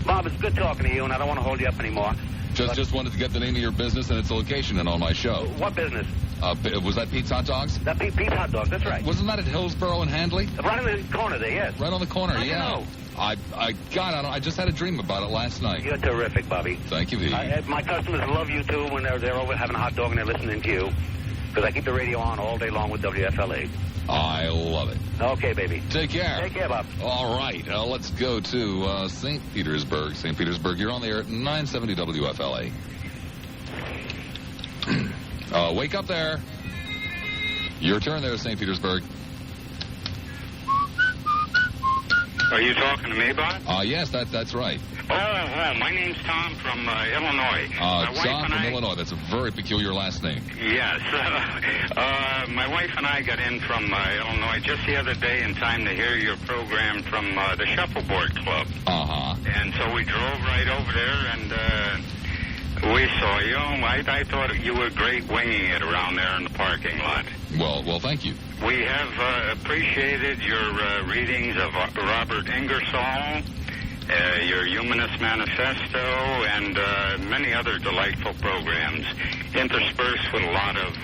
Bob, it's good talking to you, and I don't want to hold you up anymore. Just wanted to get the name of your business and its location in on my show. What business? Was that Pete's Hot Dogs? That Pete's Hot Dogs, that's right. Wasn't that at Hillsborough and Handley? Right on the corner there, yes. Right on the corner, How yeah. do you know? I just had a dream about it last night. You're terrific, Bobby. Thank you, Pete. My customers love you, too, when they're over having a hot dog and they're listening to you. Because I keep the radio on all day long with WFLA. I love it. Okay, baby. Take care. Take care, Bob. All right. Let's go to St. Petersburg. St. Petersburg, you're on the air at 970 WFLA. Wake up there. Your turn there, St. Petersburg. Are you talking to me, Bob? Yes, that's right. My name's Tom from Illinois. Tom from Illinois. That's a very peculiar last name. Yes. My wife and I got in from Illinois just the other day in time to hear your program from the Shuffleboard Club. Uh-huh. And so we drove right over there, and we saw you. I thought you were great winging it around there in the parking lot. Well, thank you. We have appreciated your readings of Robert Ingersoll, your Humanist Manifesto, and many other delightful programs, interspersed with a lot of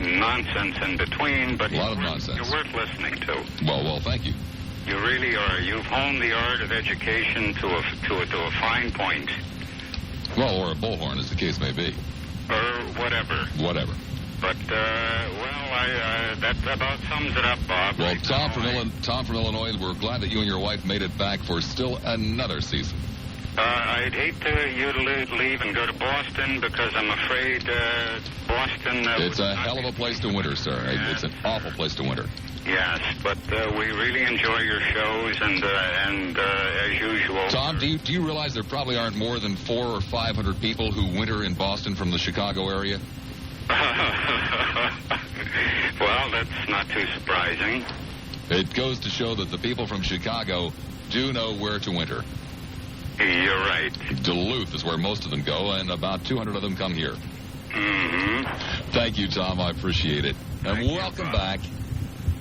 nonsense in between, but a lot of nonsense. You're worth listening to. Well, thank you. You really are. You've honed the art of education to a fine point. Well, or a bullhorn, as the case may be. Or whatever. Whatever. But, that about sums it up, Bob. Well, Tom from Illinois, we're glad that you and your wife made it back for still another season. I'd hate you to leave and go to Boston because I'm afraid Boston... it's a hell of a place to winter, sir. Yeah. It's an awful place to winter. Yes, but we really enjoy your shows, and as usual... Tom, do you realize there probably aren't more than 400 or 500 people who winter in Boston from the Chicago area? Well, that's not too surprising. It goes to show that the people from Chicago do know where to winter. You're right. Duluth is where most of them go, and about 200 of them come here. Mm-hmm. Thank you, Tom. I appreciate it. And welcome back.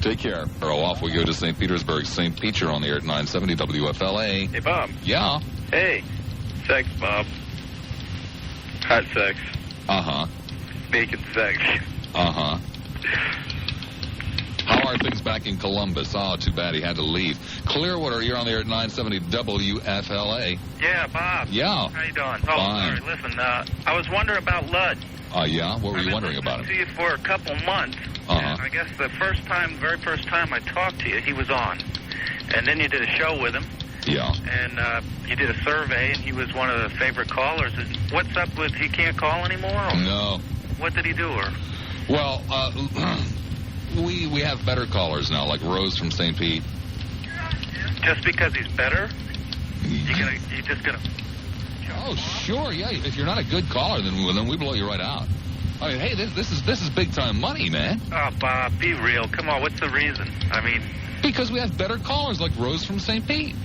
Take care. Off we go to St. Petersburg. St. Pete, you're on the air at 970 WFLA. Hey, Bob. Yeah? Hey. Sex, Bob. Hot sex. Uh-huh. Bacon sex. Uh-huh. How are things back in Columbus? Oh, too bad he had to leave. Clearwater, you're on the air at 970 WFLA. Yeah, Bob. Yeah. How you doing? Oh, Fine. sorry. Listen, I was wondering about Lud. Yeah? What were you wondering about him? I've been listening to you for a couple months. Uh-huh. I guess the very first time I talked to you, he was on. And then you did a show with him. Yeah. And you did a survey, and he was one of the favorite callers. What's up with he can't call anymore? Or no. What did he do? Or? Well, we have better callers now, like Rose from St. Pete. Just because he's better? You're just gonna... Oh, sure, yeah. If you're not a good caller, then we blow you right out. I mean, hey, this is big time money, man. Oh, Bob, be real. Come on, what's the reason? I mean, Because we have better callers like Rose from St. Pete.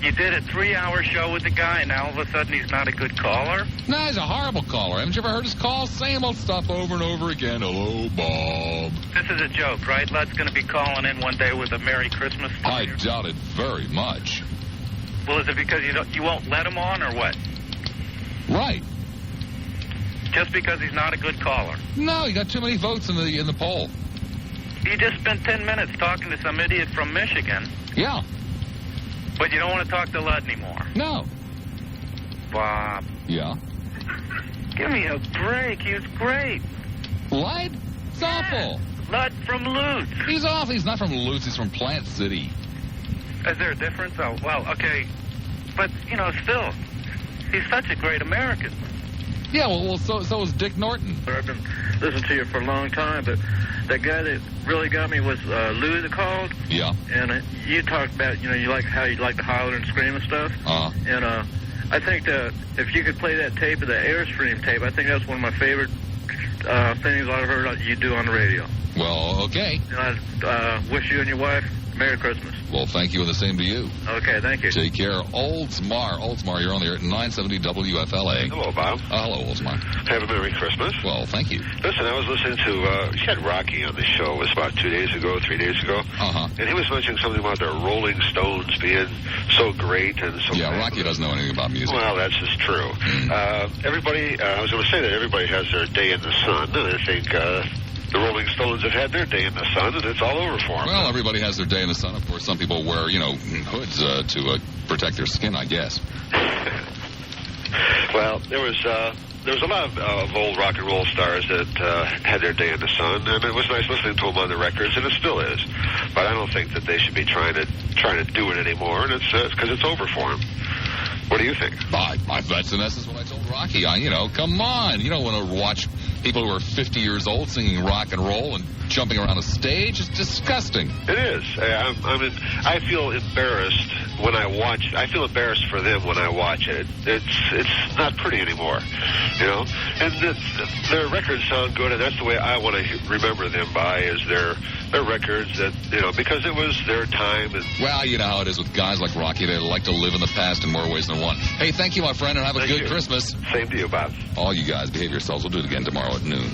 You did a 3-hour show with the guy, and now all of a sudden he's not a good caller? No, he's a horrible caller. Haven't you ever heard his call? Same old stuff over and over again. Hello, Bob. This is a joke, right? Lud's going to be calling in one day with a Merry Christmas. I doubt it very much. Well, is it because you won't let him on, or what? Right. Just because he's not a good caller? No, he got too many votes in the poll. You just spent 10 minutes talking to some idiot from Michigan. Yeah. But you don't want to talk to Lud anymore? No. Bob. Yeah? Give me a break. He was great. Lud? It's awful. Lud from Lutz. He's awful. He's not from Lutz. He's from Plant City. Is there a difference? Oh, well, okay. But, still, he's such a great American. Yeah, well, so is Dick Norton. I've been listening to you for a long time, but that guy that really got me was Lou that called. Yeah. And you talked about, you like how you like to holler and scream and stuff. And I think that if you could play that tape of the Airstream tape, I think that's one of my favorite things I've heard you do on the radio. Well, okay. And I wish you and your wife Merry Christmas. Well, thank you, and the same to you. Okay, thank you. Take care. Oldsmar, you're on the air at 970 WFLA. Hello, Bob. Hello, Oldsmar. Have a Merry Christmas. Well, thank you. Listen, I was listening to, you had Rocky on the show. It was about 3 days ago. And he was mentioning something about the Rolling Stones being so great and so... Yeah, Rocky doesn't know anything about music. Well, that's just true. Everybody, I was going to say that everybody has their day in the sun, and I think... the Rolling Stones have had their day in the sun, and it's all over for them. Well, everybody has their day in the sun. Of course, some people wear, hoods to protect their skin, I guess. Well, there was a lot of old rock and roll stars that had their day in the sun, and it was nice listening to them on the records, and it still is. But I don't think that they should be trying to do it anymore, and it's because it's over for them. What do you think? That's in essence what I told Rocky. Come on. You don't want to watch people who are 50 years old singing rock and roll and jumping around a stage. It's disgusting. It is. I feel embarrassed when I watch. I feel embarrassed for them when I watch it. It's not pretty anymore, And their records sound good, and that's the way I want to remember them by is their records that because it was their time. And well, you know how it is with guys like Rocky. They like to live in the past in more ways than one. Hey, thank you, my friend, and have a good Christmas. Same to you, Bob. All you guys, behave yourselves. We'll do it again tomorrow at noon.